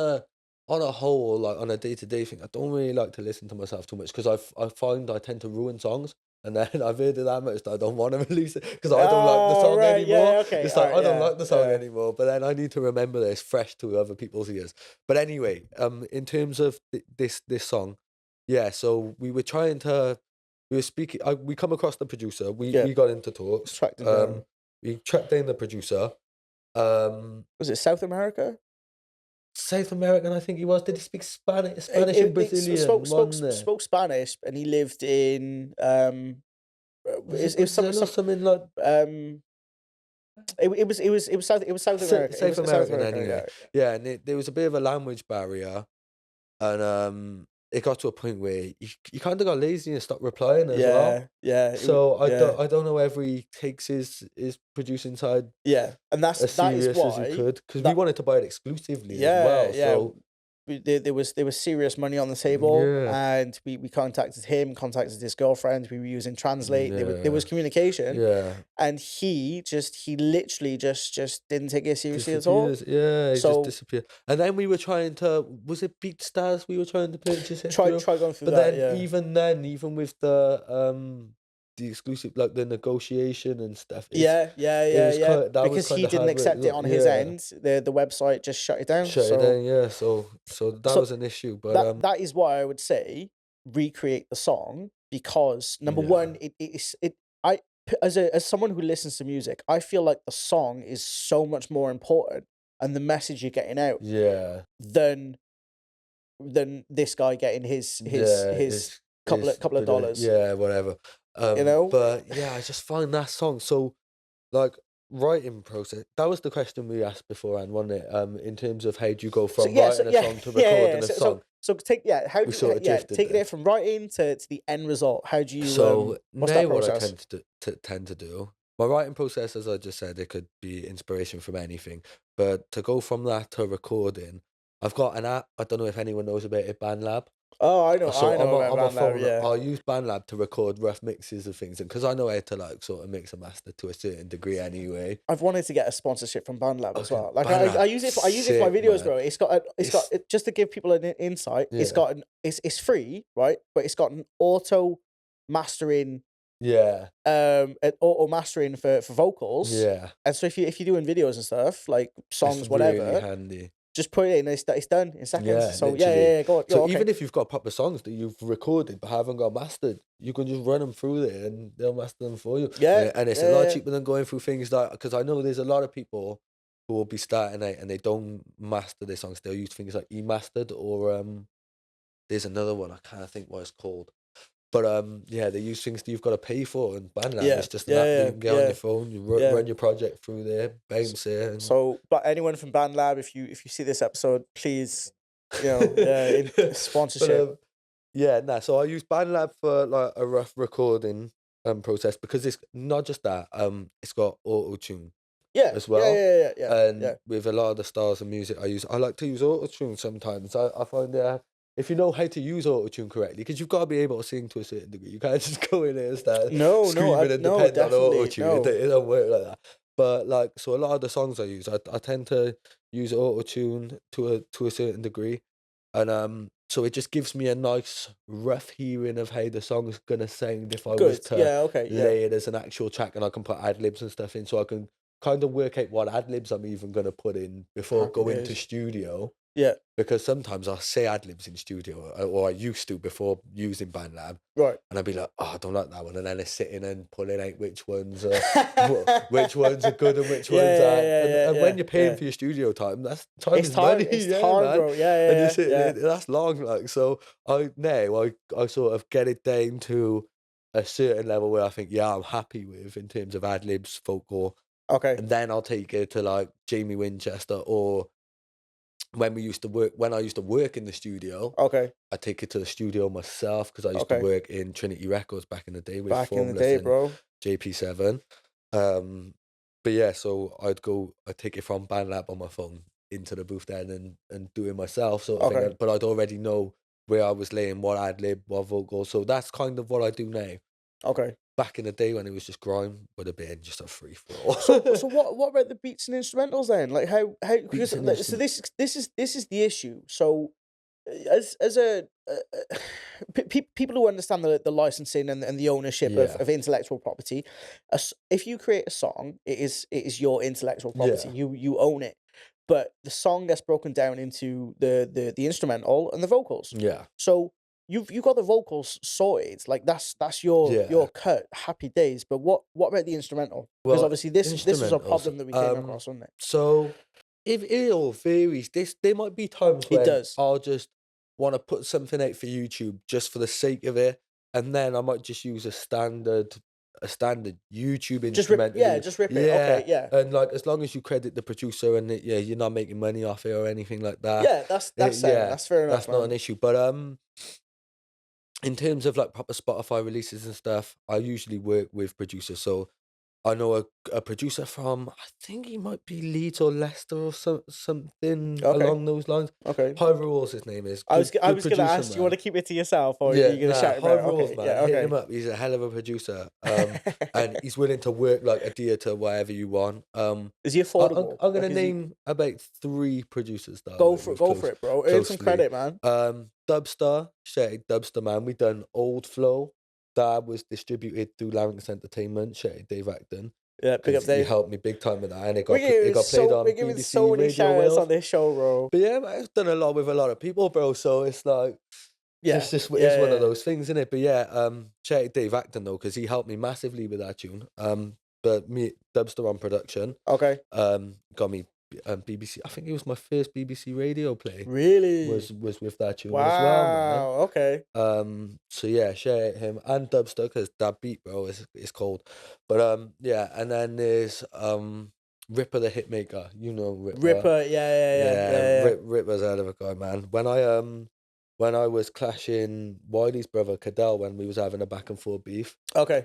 B: a whole, like on a day to day thing, I don't really like to listen to myself too much because I find I tend to ruin songs. And then I've heard it that much that I don't want to release it because I don't like the
A: Oh,
B: song
A: right.
B: anymore.
A: Yeah, okay.
B: It's
A: All
B: like
A: right.
B: I don't
A: Yeah.
B: like the song
A: Yeah.
B: anymore. But then I need to remember that it's fresh to other people's ears. But anyway, in terms of this song, yeah. So we were trying to we were speaking. We come across the producer.
A: Yeah.
B: We got into talks.
A: Tracked him down.
B: We tracked down the producer. Um,
A: Was it South America?
B: South American, I think he was. Did he speak Spanish and Brazilian? One there.
A: Spoke Spanish, and he lived in
B: Was it
A: it was
B: Brazil or something like
A: um it was South America. It
B: South
A: was South
B: American
A: America.
B: anyway?
A: Yeah.
B: Yeah, and there was a bit of a language barrier, and it got to a point where he kind of got lazy and stopped replying as well.
A: Yeah. Yeah.
B: So
A: Yeah.
B: I don't know whether he takes his producing side
A: Yeah. And
B: as
A: that is
B: serious as he
A: why
B: could because we
A: that
B: wanted to buy it exclusively as
A: yeah,
B: well.
A: yeah.
B: So
A: There was serious money on the table,
B: yeah,
A: and we contacted him, contacted his girlfriend. We were using Translate. There was
B: yeah,
A: communication,
B: yeah.
A: and he literally just didn't take it seriously at all.
B: Disappears. Yeah, he just
A: So
B: disappeared. And then we were trying to was it BeatStars we were trying to purchase it through?
A: try going through
B: But
A: that.
B: then
A: Yeah,
B: even with the exclusive like the negotiation and stuff, it was
A: yeah.
B: kind that was
A: Because
B: kind
A: he
B: of
A: didn't
B: hard work.
A: accept it on his
B: Yeah,
A: end. The website just shut it down.
B: shut it
A: So
B: down. Yeah, so that
A: so
B: was an issue. But
A: that is why I would say recreate the song, because number
B: yeah,
A: one, as someone who listens to music, I feel like the song is so much more important and the message you're getting out
B: yeah,
A: than this guy getting
B: yeah.
A: his
B: It's
A: couple of
B: but
A: dollars.
B: yeah, whatever.
A: You know?
B: But yeah, I just find that song so like. writing process, that was the question we asked beforehand, wasn't it? In terms of how do you go
A: So
B: from
A: yeah, so
B: writing a
A: yeah,
B: song to
A: yeah.
B: recording a
A: So so
B: song?
A: so take yeah. How
B: We
A: do
B: sort of
A: yeah
B: drifted
A: take it
B: there.
A: there from writing to the end result? How do you
B: So
A: what's that
B: now what I
A: process?
B: tend to do, my writing process, as I just said, it could be inspiration from anything. But to go from that to recording, I've got an app. I don't know if anyone knows about it, BandLab.
A: Oh,
B: So
A: I know about
B: on my
A: BandLab.
B: phone,
A: Yeah,
B: I'll use BandLab to record rough mixes of things, and because I know how to like sort of mix and master to a certain degree anyway.
A: I've wanted to get a sponsorship from BandLab as
B: Okay,
A: well. Like I
B: BandLab,
A: use it for my
B: sick
A: videos,
B: man.
A: bro. It's got
B: It's
A: just to give people an insight. It's
B: yeah,
A: got an it's free, right? But it's got an auto mastering
B: yeah,
A: an auto mastering for vocals.
B: yeah.
A: And so if you're doing videos and stuff like
B: It's
A: songs,
B: really
A: whatever,
B: handy.
A: just put it in. It's done in seconds.
B: Yeah,
A: So
B: literally.
A: go on.
B: So
A: Okay.
B: even if you've got proper songs that you've recorded but haven't got mastered, you can just run them through there and they'll master them for you.
A: Yeah,
B: And it's a lot
A: yeah,
B: cheaper than going through things like, because I know there's a lot of people who will be starting out and they don't master their songs. They'll use things like E-mastered or there's another one I can't think what it's called. But yeah, they use things that you've got to pay for, and BandLab
A: yeah,
B: is just an
A: yeah,
B: app that you
A: yeah,
B: can get on
A: yeah,
B: your phone. You
A: yeah.
B: run your project through there,
A: S-
B: bounce it, and
A: So, but anyone from BandLab, if you see this episode, please, in
B: but
A: sponsorship.
B: yeah, nah. So I use BandLab for like a rough recording process because it's not just that. It's got auto tune
A: Yeah,
B: as
A: yeah,
B: well,
A: yeah, yeah, yeah,
B: and
A: yeah.
B: with a lot of the styles of music I like to use auto tune sometimes. I find if you know how to use auto tune correctly, because you've got to be able to sing to a certain degree. You can't just go in there and start
A: No, no,
B: screaming and
A: no,
B: depend on auto
A: definitely
B: tune.
A: no.
B: It don't work like that. But like, so a lot of the songs I use, I tend to use auto tune to a certain degree, and so it just gives me a nice rough hearing of how the song's gonna sound if I was
A: Good.
B: to
A: Yeah. Okay. Yeah.
B: lay it as an actual track, and I can put ad libs and stuff in, so I can kind of work out what ad libs I'm even gonna put in before
A: Happy
B: going to
A: days.
B: studio.
A: Yeah.
B: Because sometimes I'll say ad libs in studio, or I used to before using BandLab,
A: Right.
B: and I'd be like, "Oh, I don't like that one," and then it's sitting and pulling out which ones are which ones are good and which
A: Yeah,
B: ones
A: yeah,
B: aren't.
A: yeah,
B: And
A: yeah,
B: when
A: yeah,
B: you're paying
A: yeah.
B: for your studio time, that's time is money,
A: It's
B: yeah,
A: time,
B: man.
A: bro. Yeah,
B: And you
A: yeah,
B: sit,
A: yeah,
B: that's long, like so. I sort of get it down to a certain level where I think, yeah, I'm happy with in terms of ad libs, vocal,
A: yeah. Okay.
B: and then I'll take it to like Jamie Winchester or when I used to work in the studio,
A: Okay.
B: I take it to the studio myself because I used to
A: Okay.
B: work in Trinity Records back in the day with
A: Back in the
B: Formless
A: day,
B: and
A: bro.
B: JP7. Um, but yeah, so I'd take it from BandLab on my phone into the booth then and do it myself sort of thing.
A: Okay.
B: But I'd already know where I was laying, what ad lib, what vocal. So that's kind of what I do now.
A: Okay.
B: Back in the day when it was just grime, would have been just a free for all.
A: So what about the beats and instrumentals then? Like how because
B: Beats and
A: so
B: instrument.
A: this is the issue. So as a people who understand the licensing and the ownership
B: Yeah.
A: of intellectual property, if you create a song, it is your intellectual property.
B: Yeah.
A: You own it. But the song gets broken down into the instrumental and the vocals.
B: Yeah.
A: So you've got the vocals sorted, like that's your
B: Yeah.
A: cut, happy days. But what about the instrumental? Because
B: Well,
A: obviously this was a
B: instrumentals.
A: problem that we came across, wasn't it?
B: So if it all varies, there might be times
A: It
B: when
A: does.
B: I'll just want to put something out for YouTube just for the sake of it, and then I might just use a standard YouTube instrumental.
A: Just rip it.
B: Yeah,
A: Okay, yeah.
B: and like as long as you credit the producer and yeah, you're not making money off it or anything like that.
A: Yeah, that's sound.
B: Yeah,
A: That's fair enough,
B: that's not an
A: man.
B: issue. But in terms of like proper Spotify releases and stuff, I usually work with producers. So I know a producer from, I think he might be Leeds or Leicester or something
A: Okay,
B: along those lines.
A: Okay.
B: High Rules, his name is.
A: I
B: Good
A: was gonna
B: producer,
A: ask, do you want
B: man.
A: to keep it to yourself or are
B: Yeah,
A: you gonna
B: nah,
A: shout him
B: High
A: out?
B: Rules,
A: Okay,
B: man.
A: yeah,
B: Hit him
A: okay.
B: up. He's a hell of a producer. And he's willing to work like adhere to whatever you want.
A: Is he affordable?
B: I'm gonna
A: Like, is he?
B: name about 3 producers that I work with
A: Go for it, bro. Earn some
B: closely.
A: credit, man.
B: Dubstar, shout out Dubstar, man. We done Old Flow. That was distributed through Larynx Entertainment. Shout out Dave Acton.
A: Yeah, big up
B: Because he
A: Dave.
B: helped me big time with that, and it got played
A: We're
B: on
A: giving so
B: BBC
A: many
B: Radio
A: shout outs on
B: Wales.
A: this show, bro.
B: But yeah, man, I've done a lot with a lot of people, bro. So it's like
A: Yeah,
B: it's one of
A: yeah.
B: those things, isn't it? But yeah, shout out Dave Acton though, because he helped me massively with that tune. But me Dubster on production,
A: Okay.
B: got me BBC. I think it was my first BBC radio play
A: Really?
B: was with that tune as well, man.
A: Wow. Okay.
B: So yeah, shout out him and Dubster because that beat, bro, is cold. But yeah, and then there's Ripper the Hitmaker. You know Ripper.
A: Ripper. Yeah. Yeah. Yeah.
B: Yeah,
A: Yeah. Yeah.
B: Ripper's a hell of a guy, man. When I was clashing Wiley's brother Cadell when we was having a back and forth beef,
A: Okay.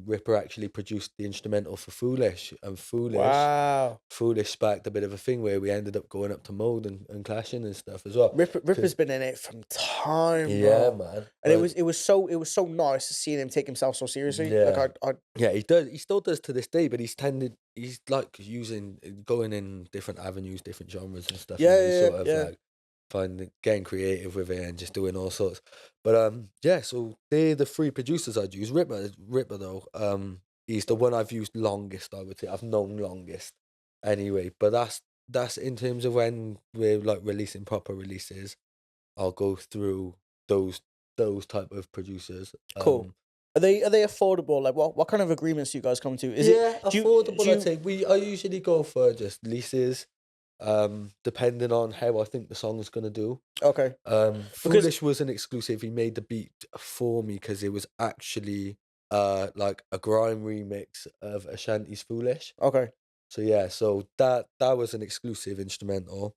B: Ripper actually produced the instrumental for Foolish, and
A: Wow.
B: Foolish sparked a bit of a thing where we ended up going up to Mode and clashing and stuff as well.
A: Ripper's been in it from time,
B: Yeah,
A: bro.
B: man.
A: And it was so nice seeing him take himself so seriously.
B: Yeah.
A: Like
B: Yeah, he does. He still does to this day, but he's like going in different avenues, different genres and stuff.
A: Yeah,
B: and he's
A: yeah,
B: sort of
A: yeah.
B: like getting creative with it and just doing all sorts. But yeah, so they're the three producers I'd use. Ripper though, he's the one I've used longest, I would say. I've known longest anyway. But that's in terms of when we're like releasing proper releases, I'll go through those type of producers.
A: Cool. Are they affordable? Like what kind of agreements do you guys come to? Is
B: Yeah,
A: it
B: affordable. I'd say I usually go for just leases, depending on how I think the song's gonna do.
A: Okay.
B: Foolish was an exclusive. He made the beat for me because it was actually like a grime remix of Ashanti's Foolish.
A: Okay.
B: So yeah, so that was an exclusive instrumental.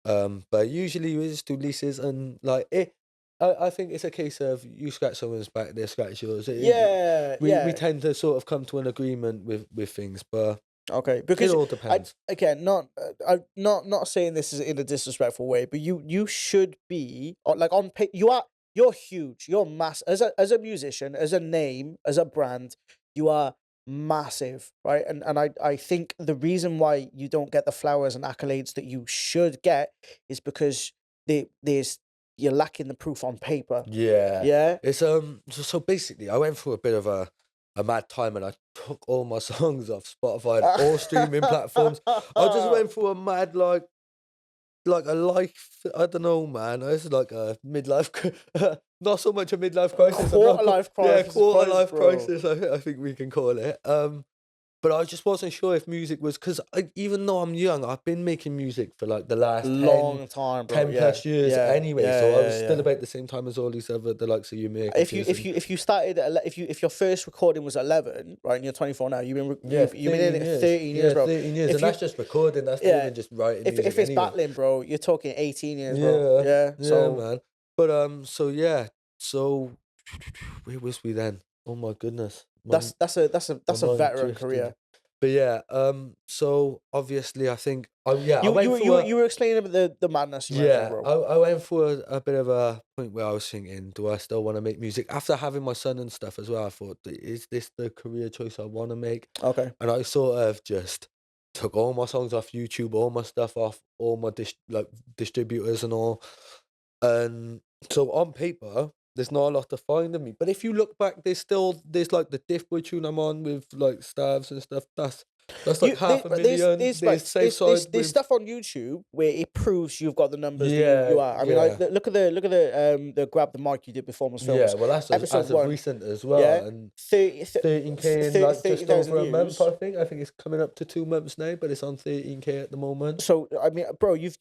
B: But usually we just do leases and like it. I think it's a case of you scratch someone's back, they scratch yours.
A: Yeah,
B: We tend to sort of come to an agreement with things, but
A: okay.
B: it
A: Because
B: all depends.
A: again, not saying this is in a disrespectful way, but you should be like on you're huge. You're as a musician, as a name, as a brand, you are massive, right? And I think the reason why you don't get the flowers and accolades that you should get is because you're lacking the proof on paper.
B: Yeah.
A: Yeah.
B: It's so basically I went through a bit of a mad time and I took all my songs off Spotify and all streaming platforms. I just went through a mad like a life, I don't know, man. It's like a midlife, not so much a midlife crisis.
A: Quarter life crisis.
B: Yeah, quarter life
A: bro.
B: crisis. I think we can call it. But I just wasn't sure if music was because even though I'm young, I've been making music for like the last
A: Long time, bro.
B: 10 plus years
A: Yeah.
B: anyway.
A: Yeah,
B: so I
A: yeah,
B: was still
A: yeah.
B: about the same time as all these other the likes of you make.
A: If you started if your first recording was 11, right, and you're 24 now, you've been you've been in it 13 years, bro.
B: 13 years,
A: If
B: and that's just recording. That's not even just writing.
A: If
B: music
A: it's
B: anyway.
A: battling, bro, you're talking 18 years, bro.
B: Yeah,
A: So
B: man. But so yeah, so where was we then? Oh my goodness.
A: that's a
B: mind
A: veteran
B: drifted.
A: career.
B: But yeah, so obviously I think I
A: You
B: went through
A: you were explaining about the madness you went through, bro.
B: I went through a bit of a point where I was thinking, do I still want to make music after having my son and stuff as well? I thought, is this the career choice I want to make?
A: Okay.
B: And I sort of just took all my songs off YouTube, all my stuff off all my distributors and all. And so on paper, there's not a lot to find of me. But if you look back, there's like the Diff Boy tune I'm on with like Stavs and stuff. That's like half a million. There's Southside
A: there's
B: with
A: stuff on YouTube where it proves you've got the numbers that
B: Yeah,
A: you are. I mean,
B: yeah.
A: like look at the grab the mic you did before Films.
B: yeah. Well, that's
A: Episode
B: as of
A: 1.
B: recent as well.
A: Yeah.
B: And
A: 13K
B: 13K in like just
A: 30,000
B: over a month.
A: views.
B: I think. I think it's coming up to 2 months now, but it's on 13K at the moment.
A: So I mean, bro, you've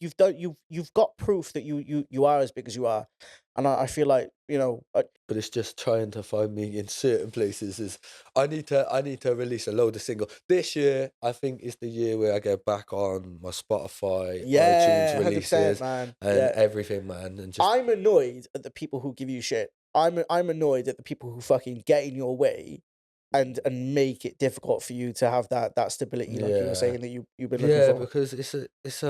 A: got proof that you are as big as you are, and I feel like
B: But it's just trying to find me in certain places. I need to release a load of singles this year. I think is the year where I get back on my Spotify,
A: yeah,
B: iTunes
A: 100%,
B: releases,
A: man.
B: and
A: Yeah.
B: everything, man. And just
A: I'm annoyed at the people who give you shit. I'm annoyed at the people who fucking get in your way and make it difficult for you to have that stability, like you
B: Yeah.
A: were saying that you've been looking for.
B: because it's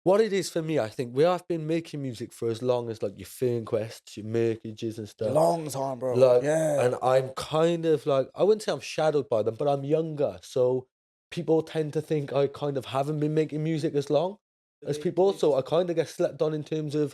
B: what it is for me. I think we have been making music for as long as like your Fernquests, your Mercages and stuff.
A: Long time, bro.
B: Like,
A: yeah.
B: and I'm kind of like, I wouldn't say I'm shadowed by them, but I'm younger, so people tend to think I kind of haven't been making music as long as people. So I kind of get slept on in terms of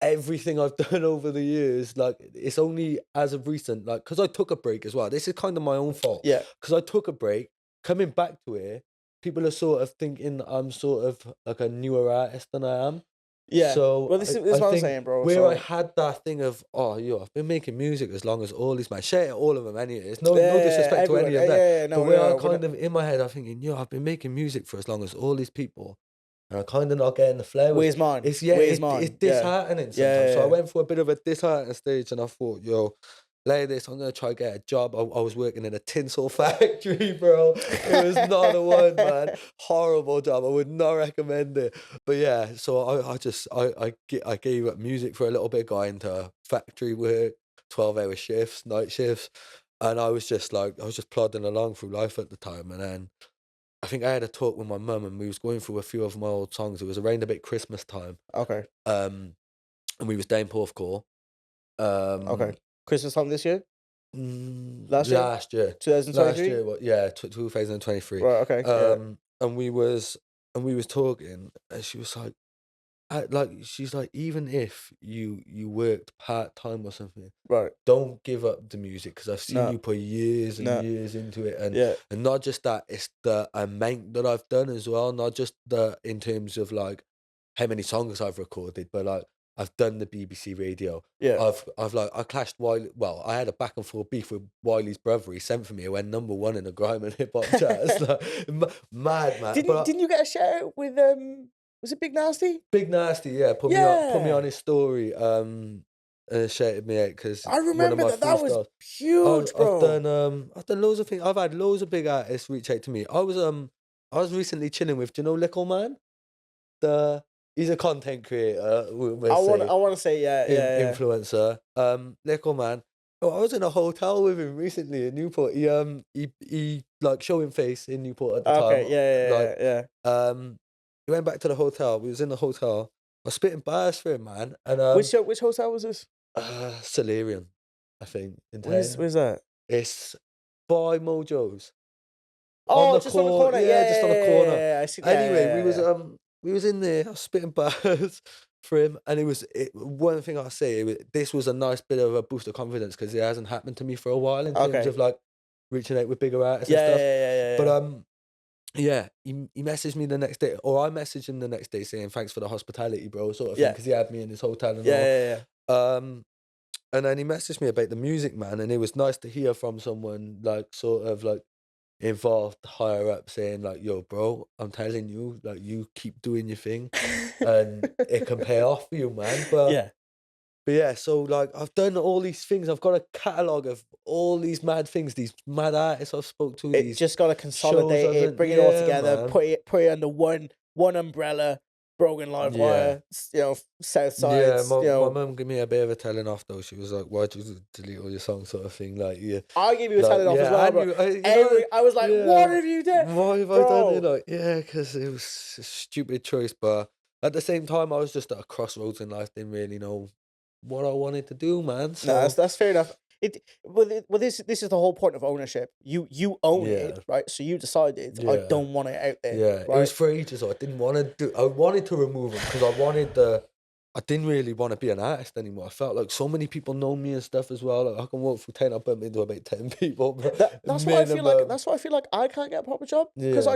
B: everything I've done over the years. Like, it's only as of recent, like, because I took a break as well. This is kind of my own fault.
A: Yeah.
B: Because I took a break, coming back to it, people are sort of thinking I'm sort of like a newer artist than I am.
A: Yeah.
B: So
A: Well, this
B: I
A: is what I'm
B: think
A: saying, bro.
B: where I
A: So
B: had that thing of, oh, yo, I've been making music as long as all these man. Shout out all of them anyway. It's no
A: yeah,
B: disrespect to
A: everyone.
B: any of them.
A: Yeah,
B: But
A: no,
B: where I
A: no, we're
B: kind
A: not.
B: of in my head, I'm thinking, yo, I've been making music for as long as all these people, and I kind of not getting the flow.
A: Where's mine?
B: It's yeah,
A: Where's
B: it's
A: mine? Yeah,
B: disheartening sometimes. So I
A: yeah,
B: went for a bit of a disheartening stage, and I thought, yo, later this, I'm gonna try to get a job. I was working in a tinsel factory, bro. It was not a one, man.
A: yeah.
B: Horrible job. I would not recommend it. But yeah, so I gave up music for a little bit, got into factory work, 12-hour shifts, night shifts, and I was just plodding along through life at the time. And then I think I had a talk with my mum, and we was going through a few of my old songs. It was around about Christmas time,
A: Okay,
B: um, and we was down Porthcawl.
A: okay.
B: Um,
A: Christmas time this year? Last year?
B: last
A: 2023?
B: year, what? Yeah, 2023.
A: Right. Okay. Yeah.
B: And we was talking, and she was like, she's like, even if you worked part time or something,
A: Right.
B: don't give up the music, because I've seen
A: No.
B: you put years and
A: No.
B: years into it,
A: Yeah.
B: and not just that, it's the amount that I've done as well, not just the in terms of like how many songs I've recorded, but like I've done the BBC radio.
A: Yeah.
B: I clashed Wiley. Well, I had a back and forth beef with Wiley's brother. He sent for me. I went #1 in the grime and hip hop charts. Like, mad man. But
A: Didn't you get a shout out with was it Big Nasty?
B: Big Nasty, yeah, put me on
A: Yeah.
B: his story. And shouted me out because
A: I
B: one of
A: remember
B: my
A: that. That was
B: freestyles.
A: huge, bro.
B: I've done loads of things. I've had loads of big artists reach out to me. I was recently chilling with, do you know Little Man? He's a content creator, we'll say,
A: I wanna say yeah, yeah, yeah.
B: influencer. Little Man. Oh, I was in a hotel with him recently in Newport. He like showing face in Newport at the time.
A: Okay, yeah,
B: Like,
A: yeah, yeah.
B: he went back to the hotel. We was in the hotel. I was spitting bars for him, man. And
A: Which hotel was this?
B: Solarium, I think, in town.
A: Where's that?
B: It's by Mojo's. On
A: Oh,
B: the
A: just on the
B: corner,
A: corner.
B: yeah,
A: Yeah,
B: just on the
A: yeah, yeah,
B: corner.
A: yeah, yeah. I see. Yeah,
B: Anyway,
A: yeah, yeah, yeah.
B: we was in there, I was spitting bars for him, and one thing I say, this was a nice bit of a boost of confidence, because it hasn't happened to me for a while in terms
A: Okay.
B: of like reaching out with bigger artists and
A: Yeah, yeah,
B: stuff.
A: yeah, yeah,
B: But
A: yeah.
B: yeah, he messaged me the next day, or I messaged him the next day saying thanks for the hospitality, bro, sort of thing,
A: Yeah,
B: because he had me in his hotel and
A: yeah,
B: all.
A: yeah, yeah.
B: And then he messaged me about the music, man, and it was nice to hear from someone like sort of like involved higher up saying like, yo, bro, I'm telling you, like, you keep doing your thing and it can pay off for you, man.
A: Yeah.
B: But yeah, so like I've done all these things. I've got a catalogue of all these mad things, these mad artists I've spoke to,
A: It
B: these
A: just gotta
B: shows
A: consolidate
B: I've
A: it,
B: done.
A: bring it all
B: Yeah,
A: together,
B: man.
A: put it under one umbrella. Brogan
B: Yeah.
A: Livewire, Southside,
B: Yeah, my mum gave me a bit of a telling off though. She was like, "Why'd you delete all your songs?" sort of thing. Like, yeah,
A: I gave you a
B: like,
A: telling off as
B: yeah,
A: well,
B: I
A: bro.
B: knew,
A: I was like, what
B: yeah.
A: have you done,
B: Why have I done it?
A: bro?
B: Like, yeah, because it was a stupid choice, but at the same time, I was just at a crossroads in life. Didn't really know what I wanted to do, man.
A: No,
B: So
A: that's fair enough. This is the whole point of ownership. You own
B: yeah,
A: it, right? So you decided I
B: yeah.
A: don't want it out there,
B: Yeah, it
A: right?
B: was for ages. I didn't want to do. I wanted to remove them because I wanted the. I didn't really want to be an artist anymore. I felt like so many people know me and stuff as well. Like I can walk through 10, I bump into about 10 people, but
A: That's why I feel like
B: minimum.
A: I can't get a proper job because
B: Yeah,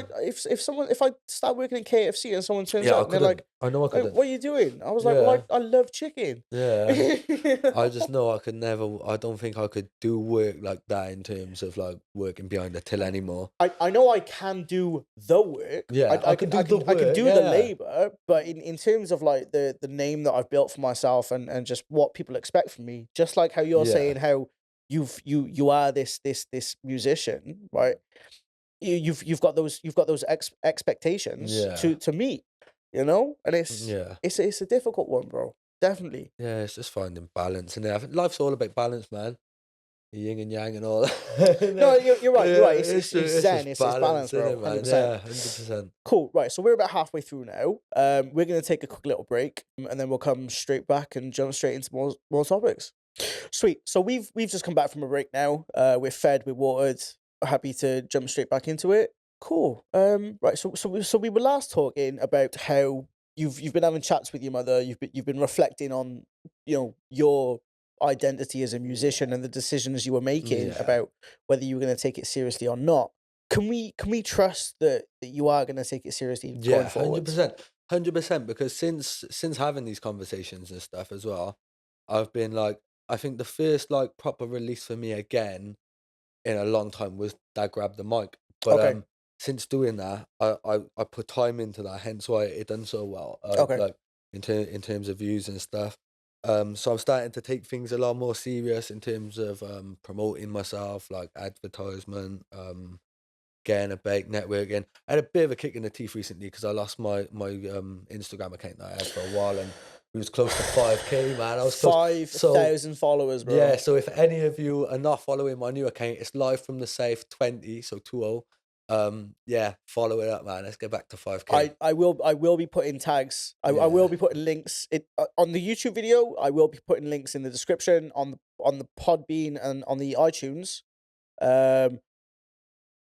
A: if I start working in KFC and someone turns
B: yeah, I
A: up and they're
B: couldn't. I know I
A: like,
B: couldn't.
A: what are you doing? I was like, well,
B: Yeah,
A: I love chicken.
B: yeah.
A: You
B: I
A: know?
B: just know I could never. I don't think I could do work like that in terms of like working behind the till anymore.
A: I know I can do the work.
B: Yeah, I could do the
A: I can
B: work.
A: do the
B: Yeah,
A: labor, but in terms of like the name that I've built for myself and just what people expect from me, just like how you're
B: yeah,
A: saying how you are this musician, right? You've got those expectations
B: yeah,
A: to meet, you know, and
B: yeah.
A: it's a difficult one, bro. Definitely.
B: Yeah, it's just finding balance, and I think life's all about balance, man. The yin and yang and all that.
A: No, you're right. You're
B: Yeah,
A: right. It's
B: it's
A: zen.
B: just
A: It's
B: balance,
A: balance,
B: isn't
A: bro.
B: it, man?
A: 100%.
B: Yeah, 100%.
A: Cool. Right. So we're about halfway through now. We're gonna take a quick little break, and then we'll come straight back and jump straight into more topics. Sweet. So we've just come back from a break now. We're fed, we're watered. Happy to jump straight back into it. Cool. Right. So we were last talking about how you've been having chats with your mother. You've been reflecting on your identity as a musician and the decisions you were making
B: Yeah,
A: about whether you were going to take it seriously or not. Can we trust that you are going to take it seriously
B: yeah,
A: going
B: hundred
A: forward?
B: percent. 100%, because since having these conversations and stuff as well, I've been like, I think the first like proper release for me again in a long time was that Grab the Mic. But
A: Okay.
B: since doing that, I put time into that, hence why it done so well.
A: Okay.
B: Like in terms of views and stuff. So I'm starting to take things a lot more serious in terms of promoting myself, like advertisement, getting a big networking. I had a bit of a kick in the teeth recently because I lost my Instagram account that I had for a while, and it was close to 5K, man. I was close. So
A: 5,000 followers,
B: yeah,
A: bro.
B: so if any of you are not following my new account, it's live from the safe 20, so 20. Yeah, follow it up, man. Let's get back to 5K.
A: I will be putting tags. I will
B: Yeah,
A: be putting links on the YouTube video. I will be putting links in the description on the Podbean and on the iTunes. Um,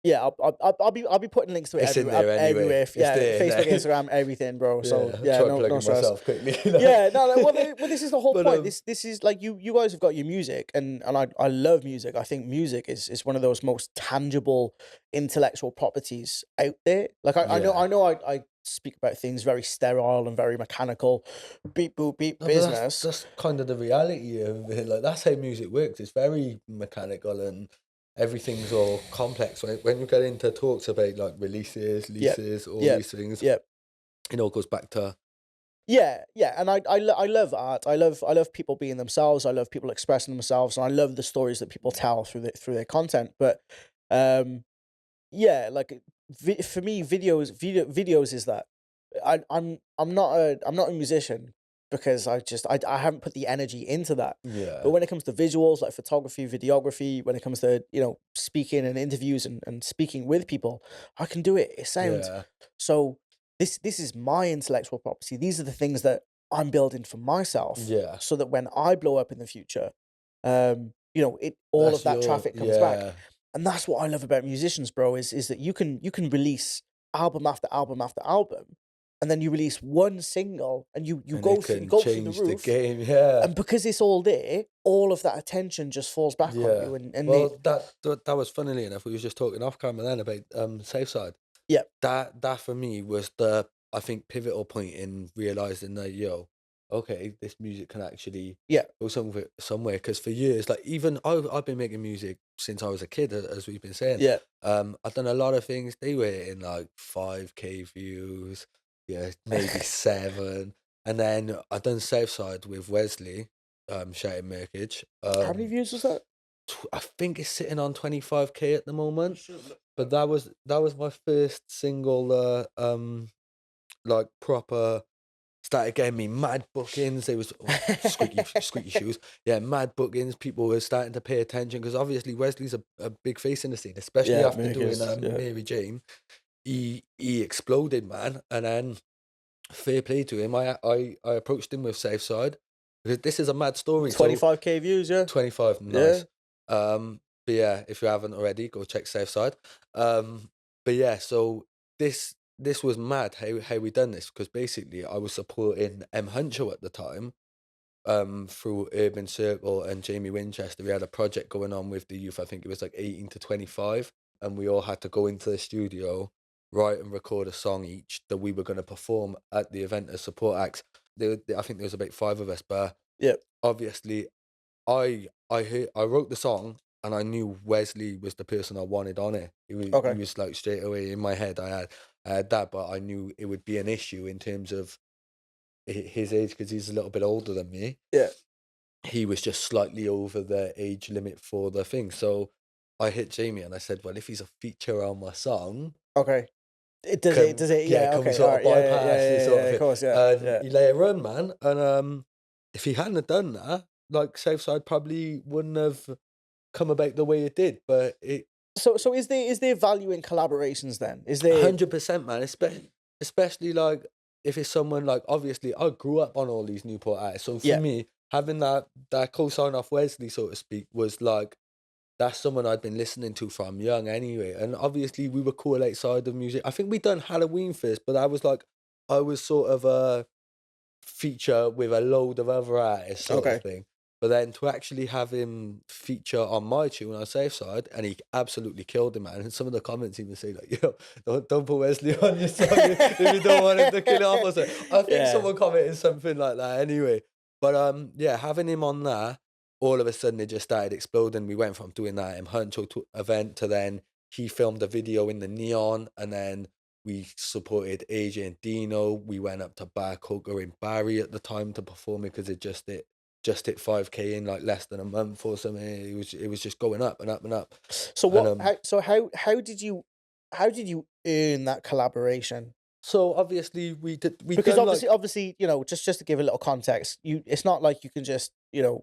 A: yeah, I'll be putting links to it
B: it's in there anyway.
A: everywhere.
B: It's
A: Yeah,
B: there
A: Facebook,
B: now.
A: Instagram, everything, bro.
B: Yeah,
A: So
B: I'll
A: yeah,
B: try
A: no
B: plugging
A: stress.
B: myself quickly.
A: Yeah, no, well, this is the whole
B: But
A: point. This is like you guys have got your music, and I love music. I think music is one of those most tangible intellectual properties out there. Like
B: yeah.
A: I speak about things very sterile and very mechanical, beep boop beep
B: No, but
A: business.
B: that's kind of the reality of it. Like that's how music works. It's very mechanical and everything's all complex. When you get into talks about like releases,
A: Yep,
B: leases, all
A: yep,
B: these things,
A: yep.
B: it all goes back to
A: Yeah, yeah, and I love art. I love people being themselves. I love people expressing themselves, and I love the stories that people tell through their content. But um, yeah, like for me, videos is that I'm not a musician because I haven't put the energy into that. But
B: yeah,
A: when it comes to visuals, like photography, videography, when it comes to speaking and interviews and speaking with people, I can do it. It sounds
B: yeah,
A: so. This is my intellectual property. These are the things that I'm building for myself,
B: yeah.
A: so that when I blow up in the future, it all of
B: That's
A: that
B: your
A: traffic comes back.
B: yeah,
A: And that's what I love about musicians, bro, is that you can release album after album after album, and then you release one single and you
B: and it
A: you
B: can
A: go through the
B: change the
A: roof,
B: game. Yeah,
A: and because it's all there, all of that attention just falls back on
B: yeah.
A: you, and it
B: Well, that was funnily enough. We was just talking off camera then about Southside.
A: yeah,
B: That for me was the, I think, pivotal point in realizing that, yo, okay, this music can actually
A: yeah,
B: go somewhere. Because for years, like even I've been making music since I was a kid, as we've been saying.
A: yeah.
B: I've done a lot of things. They were in like 5K views, yeah, maybe seven, and then I done Southside with Wesley, shouting Merkage.
A: How many views was that?
B: I think it's sitting on 25K at the
A: Oh,
B: moment.
A: shit, look.
B: But that was my first single, like proper started getting me mad bookings. There was squeaky shoes. Yeah, mad bookings. People were starting to pay attention because obviously Wesley's a big face in the scene, especially
A: Yeah,
B: after doing
A: America's, yeah.
B: Mary Jane. He exploded, man. And then fair play to him. I approached him with Southside because this is a mad story. So
A: 25K views, yeah,
B: 25,
A: yeah.
B: nice. But yeah, if you haven't already, go check Southside. But yeah, so this was mad how we done this because basically I was supporting M Huncho at the time, through Urban Circle and Jamie Winchester. We had a project going on with the youth. I think it was like 18 to 25, and we all had to go into the studio, write and record a song each that we were going to perform at the event as support acts. I think there was about five of us, but
A: Yeah.
B: obviously I wrote the song and I knew Wesley was the person I wanted on it. He
A: Okay.
B: was like straight away in my head. I had that, but I knew it would be an issue in terms of his age because he's a little bit older than me.
A: Yeah.
B: He was just slightly over the age limit for the thing. So I hit Jamie and I said, "Well, if he's a feature on my song,
A: Okay. It does it.
B: can
A: Does it?
B: yeah,
A: Yeah.
B: can we
A: Okay.
B: sort
A: All
B: of
A: right. Yeah. Yeah.
B: bypass
A: Yeah.
B: this
A: Yeah.
B: sort
A: Yeah.
B: of
A: Of
B: thing?"
A: course. Yeah.
B: And
A: Yeah.
B: he let it run, man. And if he hadn't have done that, like Southside probably wouldn't have come about the way it did. But it
A: So is there value in collaborations then? Is there?
B: 100%, man. Especially like if it's someone like obviously I grew up on all these Newport artists. So for
A: Yeah.
B: me, having that co-sign off Wesley, so to speak, was like that's someone I'd been listening to from young anyway. And obviously we were cool outside of music. I think we done Halloween first, but I was like I was sort of a feature with a load of other artists sort of
A: Okay.
B: thing. But then to actually have him feature on my tune on Southside, and he absolutely killed him, man. And some of the comments even say like, "Yo, don't put Wesley on your song if you don't want him to kill it off." Or something. I think
A: Yeah.
B: someone commented something like that anyway. But yeah, having him on there, all of a sudden it just started exploding. We went from doing that Huncho event to then he filmed a video in the Neon, and then we supported AJ and Dino. We went up to Bar Coca in Barry at the time to perform it because it just hit 5K in like less than a month or something. It was just going up and up and up.
A: So
B: And
A: what? How did you earn that collaboration?
B: so obviously we
A: Because
B: done like
A: obviously, just to give a little context, it's not like you can just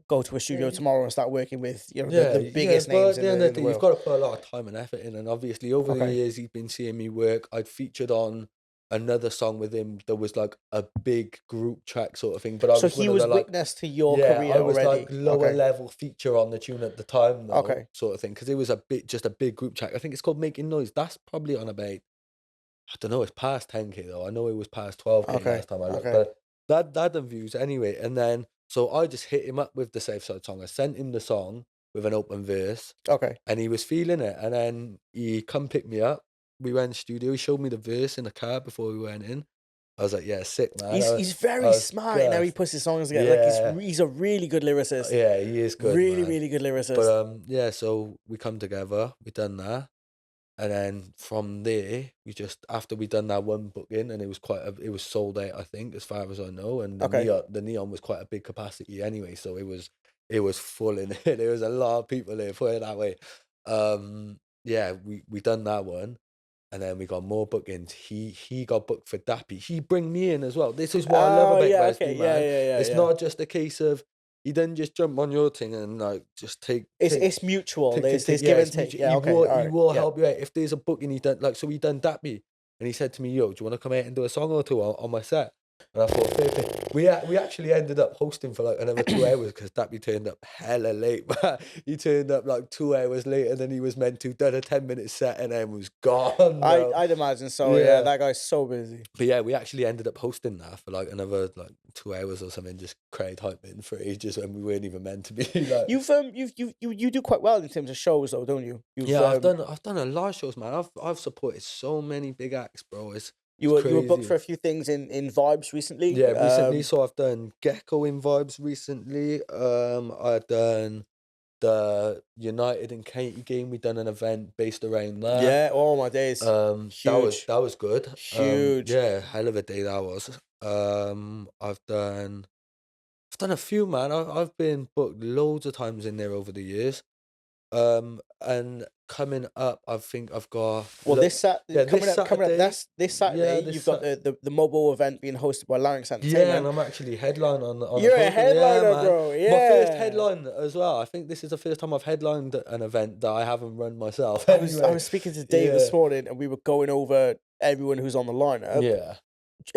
A: go to a studio tomorrow and start working with the biggest
B: but
A: names
B: at the
A: in
B: end
A: the,
B: of the day, you've
A: world.
B: got to put a lot of time and effort in, and obviously over the
A: Okay.
B: years he's been seeing me work. I'd featured on another song with him that was like a big group track sort of thing, but I
A: So
B: was
A: he
B: one of
A: was
B: the like
A: witness to your
B: yeah,
A: career
B: I was
A: already.
B: like lower
A: Okay.
B: level feature on the tune at the time though,
A: Okay.
B: sort of thing, because it was just a big group track. I think it's called Making Noise. That's probably on about, I don't know, it's past 10K though. I know it was past 12K
A: Okay.
B: last time I looked,
A: Okay.
B: but that done views anyway. And then so I just hit him up with the Southside song. I sent him the song with an open verse,
A: Okay.
B: and he was feeling it. And then he come pick me up. We went in the studio. He showed me the verse in the car before we went in. I was like, yeah, sick man.
A: He's
B: I
A: very
B: was
A: smart in how he
B: gassed.
A: puts his songs together. Like
B: Yeah,
A: he's a really good lyricist.
B: yeah, he is good,
A: Really,
B: man.
A: really good
B: But
A: lyricist.
B: yeah, so we come together. We done that. And then from there, we just after we done that one booking, and it was it was sold out, I think, as far as I know. And
A: Okay.
B: the neon was quite a big capacity anyway, so it was full in it. There was a lot of people there, put it that way. Yeah, we done that one, and then we got more bookings. He got booked for Dappy. He bring me in as well. This is what I love
A: Oh
B: about
A: yeah.
B: Wesley,
A: Okay. Yeah.
B: man.
A: Yeah. Yeah.
B: It's
A: Yeah.
B: not just a case of he doesn't just jump on your thing and like just take
A: It's mutual. There's give
B: yeah,
A: and
B: it's
A: take.
B: mutual.
A: Yeah. Okay. All
B: He
A: right.
B: will
A: Yeah.
B: help you out if there's a booking he done. Like so, he done Dappy, and he said to me, "Yo, do you want to come out and do a song or two on my set?" And I thought, fair play. We actually ended up hosting for like another 2 hours because Dappy turned up hella late. But he turned up like 2 hours later than he was meant to. Done a 10-minute set and then was gone. Bro.
A: I'd imagine so. Yeah.
B: Yeah.
A: That guy's so busy.
B: But yeah, we actually ended up hosting that for like another like 2 hours or something, just crowd hyping for ages when we weren't even meant to be. Like,
A: You do quite well in terms of shows though, don't you?
B: yeah, I've done a lot of shows, man. I've supported so many big acts, bro. It's
A: You were booked for
B: crazy.
A: a few things in Vibes recently.
B: Yeah, recently. So I've done Gecko in Vibes recently. I've done the United and Katie game. We done an event based around that.
A: Yeah. Oh my days. Huge.
B: That was good.
A: Huge.
B: Yeah, hell of a day that was. I've done a few, man. I've been booked loads of times in there over the years. And coming up, I think I've got
A: Well,
B: look,
A: this Sat
B: yeah,
A: coming
B: this
A: up
B: Saturday.
A: this Saturday,
B: Yeah, this
A: you've got the mobile event being hosted by Larynx
B: Yeah, and
A: Entertainment.
B: I'm actually headline on the
A: You're a
B: program. Yeah,
A: headliner,
B: man.
A: bro.
B: My first
A: Yeah.
B: headline as well. I think this is the first time I've headlined an event that I haven't run myself.
A: I
B: Anyway,
A: was speaking to Dave this morning, and we were going over everyone who's on the lineup.
B: yeah.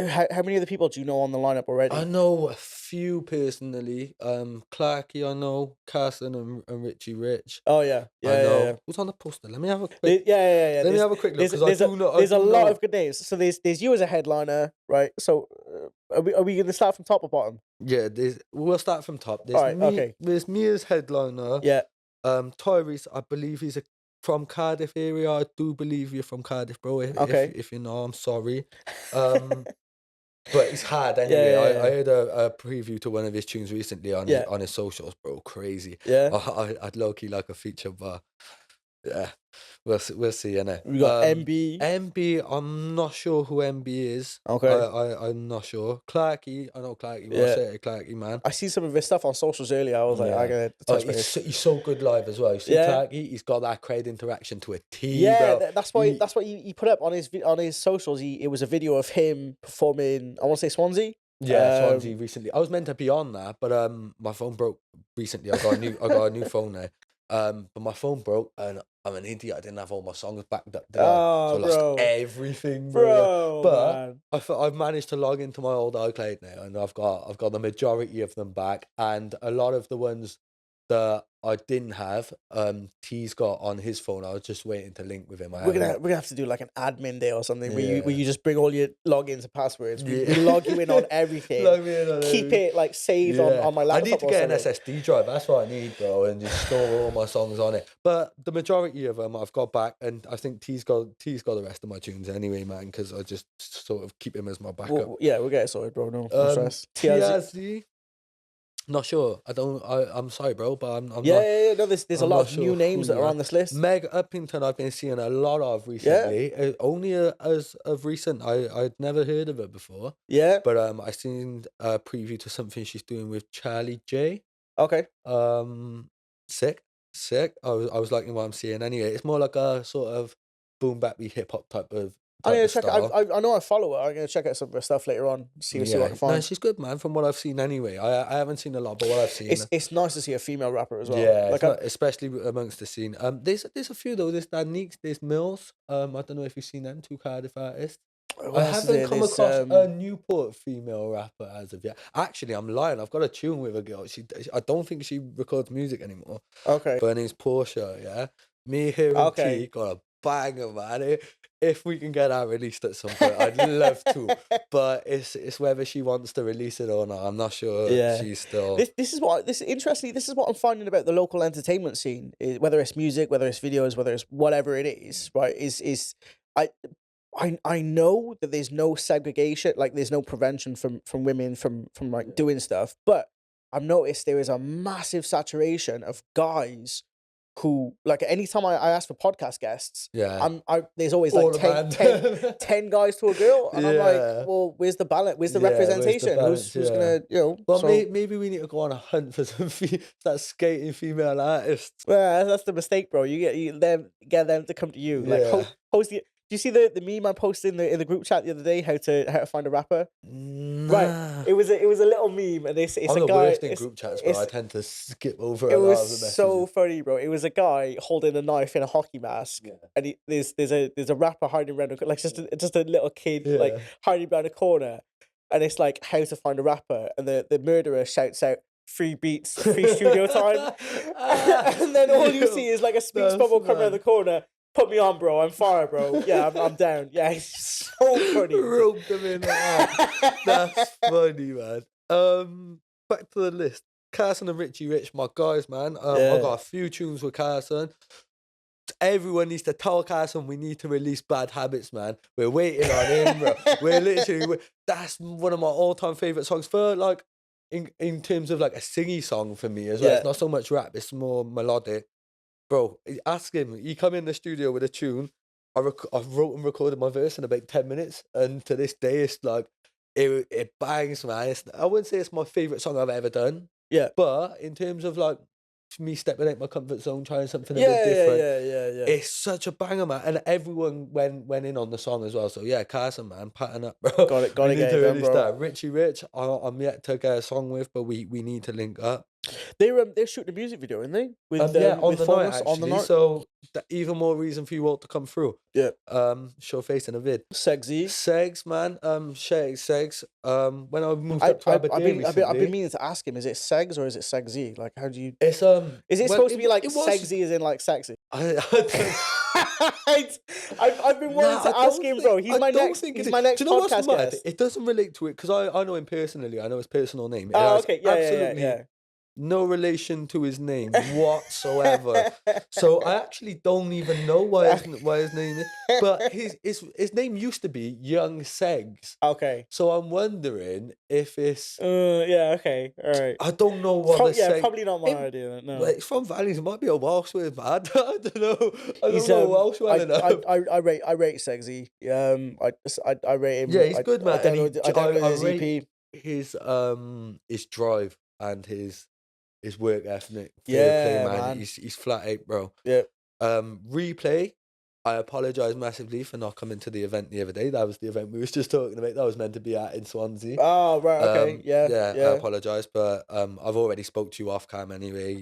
A: How many other people do you know on the lineup already?
B: I know a few personally. Clarky, I know. Carson and Richie Rich.
A: Oh yeah,
B: I
A: yeah,
B: know.
A: yeah, yeah.
B: Who's on the poster? Let me have a quick.
A: Yeah.
B: Let me have a quick look because I do know.
A: There's a lot of good names. So there's you as a headliner, right? So are we going to start from top or bottom?
B: Yeah, we'll start from top. There's
A: Alright,
B: me.
A: okay.
B: There's me as headliner.
A: Yeah.
B: Tyrese, I believe he's from Cardiff area. I do believe you're from Cardiff, bro.
A: Okay.
B: If you know, I'm sorry. But it's hard anyway.
A: Yeah.
B: I heard a preview to one of his tunes recently on
A: Yeah.
B: his socials, bro. Crazy.
A: Yeah.
B: I'd low key like a feature, but yeah, we'll see, innit?
A: We got MB.
B: MB, I'm not sure who MB is.
A: Okay.
B: I'm not sure. Clarky, I know Clarky.
A: Yeah.
B: Well, say Clarky, man.
A: I seen some of his stuff on socials earlier. I was like, I gotta touch base.
B: He's so good live as well. You see Clarky, he's got that crowd interaction to a T,
A: Yeah,
B: bro.
A: that's why he put up on his socials. It was a video of him performing. I want to say Swansea.
B: Yeah, Swansea recently. I was meant to be on that, but my phone broke recently. I got a new phone now. But my phone broke and I'm an idiot. I didn't have all my songs backed up. So I lost everything, bro. But I've managed to log into my old iCloud now, and I've got the majority of them back, and a lot of the ones that I didn't have, T's got on his phone. I was just waiting to link with him. I
A: We're
B: haven't.
A: gonna have to do like an admin day or something where
B: Yeah.
A: you just bring all your logins and passwords. We
B: Yeah.
A: log you in on everything.
B: Log me in on
A: Keep
B: everything.
A: it like saved
B: Yeah.
A: on my
B: I
A: laptop
B: need to
A: or
B: get an
A: something.
B: SSD drive. That's what I need, bro, and just store all my songs on it. But the majority of them I've got back, and I think T's got the rest of my tunes anyway, man, because I just sort of keep him as my backup.
A: Yeah, we'll get it sorted, bro. No stress.
B: TRZ, not sure. I'm sorry, bro, but I'm
A: Yeah,
B: not.
A: yeah, yeah. No, there's a
B: I'm
A: lot
B: not
A: of
B: sure
A: new names
B: who
A: that
B: you
A: are
B: are.
A: on this list.
B: Meg Uppington, I've been seeing a lot of recently. Only as of recent, I'd never heard of her before.
A: Yeah.
B: But I seen a preview to something she's doing with Charlie J.
A: Okay.
B: Sick, sick. I was liking what I'm seeing anyway. It's more like a sort of boom bappy hip hop
A: I'm gonna
B: type of
A: check.
B: style.
A: I know I follow her. I'm gonna check out some of her stuff later on. See what I
B: Yeah,
A: can
B: no,
A: find.
B: she's good, man. From what I've seen anyway, I haven't seen a lot, but what I've seen,
A: It's nice to see a female rapper as well.
B: yeah,
A: Like
B: it's not, especially amongst the scene. There's a few though. There's Daniques, there's Mills. I don't know if you've seen them, two Cardiff artists.
A: what
B: I
A: else is
B: haven't
A: there?
B: come
A: There's,
B: across a Newport female rapper as of yet. Actually, I'm lying. I've got a tune with a girl. I don't think she records music anymore.
A: okay.
B: But her name's Portia, yeah? Me, her, and
A: Okay.
B: T got a banger, man. If we can get that released at some point, I'd love to. But it's whether she wants to release it or not. I'm not sure.
A: Yeah.
B: She's still.
A: This is what interestingly, this is what I'm finding about the local entertainment scene. Whether it's music, whether it's videos, whether it's whatever it is, right? I I know that there's no segregation, like there's no prevention from women from like doing stuff, but I've noticed there is a massive saturation of guys who, like, anytime I ask for podcast guests,
B: Yeah.
A: there's always
B: All
A: like
B: a
A: 10 guys to a girl, and I'm
B: Yeah.
A: like, well, where's the balance? Where's the
B: Yeah, where's the
A: representation?
B: balance?
A: Who's
B: Yeah.
A: gonna, you know?
B: Well,
A: so,
B: maybe we need to go on a hunt for some that skating female artists.
A: well, that's the mistake, bro. You get them to come to you. Like,
B: Yeah.
A: host the. Do you see the meme I posted in the group chat the other day? How to find a rapper? Right.
B: Nah.
A: It was a little meme, and it's
B: I'm
A: a
B: the
A: guy.
B: worst in group chats, bro. I tend to skip over
A: It
B: a lot of the
A: was
B: messages.
A: so funny, bro. It was a guy holding a knife in a hockey mask, and there's a rapper hiding around, like just a little kid like
B: Yeah.
A: hiding behind a corner, and it's like how to find a rapper, and the murderer shouts out, "Free beats, free studio time," and then all you see is like a speech
B: That's
A: bubble come around
B: mad.
A: the corner. Put me on, bro. I'm fire, bro. Yeah, I'm down. Yeah, it's so funny.
B: Roped them in like that. That's funny, man. Back to the list. Carson and Richie Rich, my guys, man. I
A: Yeah.
B: got a few tunes with Carson. Everyone needs to tell Carson we need to release Bad Habits, man. We're waiting on him, bro. That's one of my all-time favorite songs for like in terms of like a singy song for me as well.
A: Yeah.
B: It's not so much rap, it's more melodic. Bro, ask him. He come in the studio with a tune. I wrote and recorded my verse in about 10 minutes, and to this day, it's like it bangs, man. I wouldn't say it's my favorite song I've ever done,
A: Yeah.
B: but in terms of like me stepping out my comfort zone, trying something a bit
A: Yeah,
B: different,
A: yeah.
B: it's such a banger, man. And everyone went in on the song as well. So yeah, Carson, man, pattern up, bro.
A: Gotta
B: We need
A: get
B: to
A: it done,
B: release
A: bro.
B: that. Richie Rich, I'm yet to get a song with, but we need to link up.
A: They're shooting a music video, aren't they? With
B: Yeah, on
A: with
B: the
A: Formless,
B: night
A: on the
B: actually.
A: night.
B: So even more reason for you all to come through.
A: Yeah.
B: Show face in a vid.
A: Sexy.
B: Segs, man. Segs. When I moved
A: I've
B: up to Aberdeen
A: been
B: recently,
A: meaning to ask him. Is it Segs or is it Sexy? Like, how do you?
B: it's
A: Is it
B: well,
A: supposed to be like
B: it was-
A: sexy as in like sexy?
B: I don't-
A: I've been wanting
B: Nah,
A: to
B: I
A: ask
B: don't
A: him,
B: think-
A: bro. He's
B: I
A: my
B: don't
A: next.
B: think
A: He's
B: it
A: my
B: is.
A: next
B: Do you know what's
A: podcast
B: mad?
A: guest.
B: It doesn't relate to it because I know him personally. I know his personal name. It
A: Oh,
B: has
A: okay. Yeah,
B: absolutely
A: yeah.
B: no relation to his name whatsoever. So I actually don't even know why his name is. But his name used to be Young Segs.
A: Okay.
B: So I'm wondering if it's
A: Yeah. Okay. All right.
B: I don't know what the Seg.
A: Probably not my
B: It-
A: idea. Then, no.
B: Well, it's from Valleys. It might be a Welsh word, man. I don't know. I
A: He's
B: don't know Welsh well enough.
A: I rate Sexy. I rate him.
B: Yeah, he's good, man.
A: I don't know.
B: And
A: I don't know his
B: rate
A: EP.
B: his drive and his work ethic.
A: Yeah,
B: Fair play,
A: man.
B: He's flat out, bro.
A: Yeah.
B: Replay. I apologise massively for not coming to the event the other day. That was the event we was just talking about. That was meant to be at in Swansea.
A: Oh right. Okay.
B: I
A: Yeah.
B: apologise, but I've already spoke to you off cam anyway.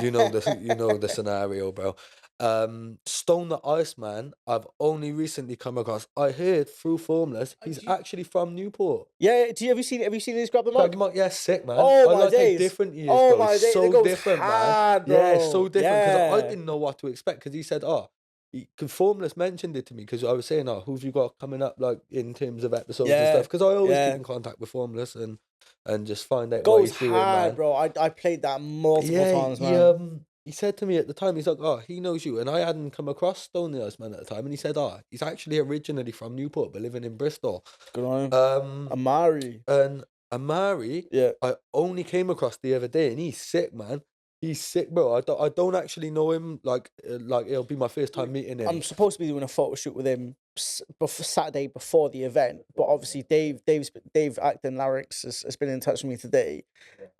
B: You know the scenario, bro. Stone the Iceman, I've only recently come across. I heard through Formless, he's actually from Newport.
A: Yeah, have you seen this grab the
B: Grab
A: mic?
B: the mic, yeah, sick, man.
A: Oh
B: I
A: my
B: like how
A: days.
B: different he is,
A: Oh
B: bro. He's
A: my days. It
B: so
A: goes
B: different, man.
A: hard,
B: Yeah, it's so
A: bro.
B: different because I
A: Yeah.
B: didn't know what to expect because he said, Formless mentioned it to me because I was saying, who have you got coming up, like, in terms of episodes and
A: Yeah.
B: stuff? Because I always keep
A: Yeah.
B: in contact with Formless and just find out what
A: Goes
B: he's doing,
A: hard,
B: man.
A: bro. I played that multiple
B: Yeah,
A: times, man.
B: he said to me at the time, he's like, he knows you, and I hadn't come across Stone the Iceman at the time, and he said, he's actually originally from Newport but living in Bristol.
A: Good on him.
B: Um,
A: Amari.
B: and Amari,
A: Yeah.
B: I only came across the other day, and he's sick, man. He's sick, bro. I don't actually know him. Like it'll be my first time meeting him.
A: I'm supposed to be doing a photo shoot with him Saturday before the event, but obviously Dave Acton Larynx has been in touch with me today,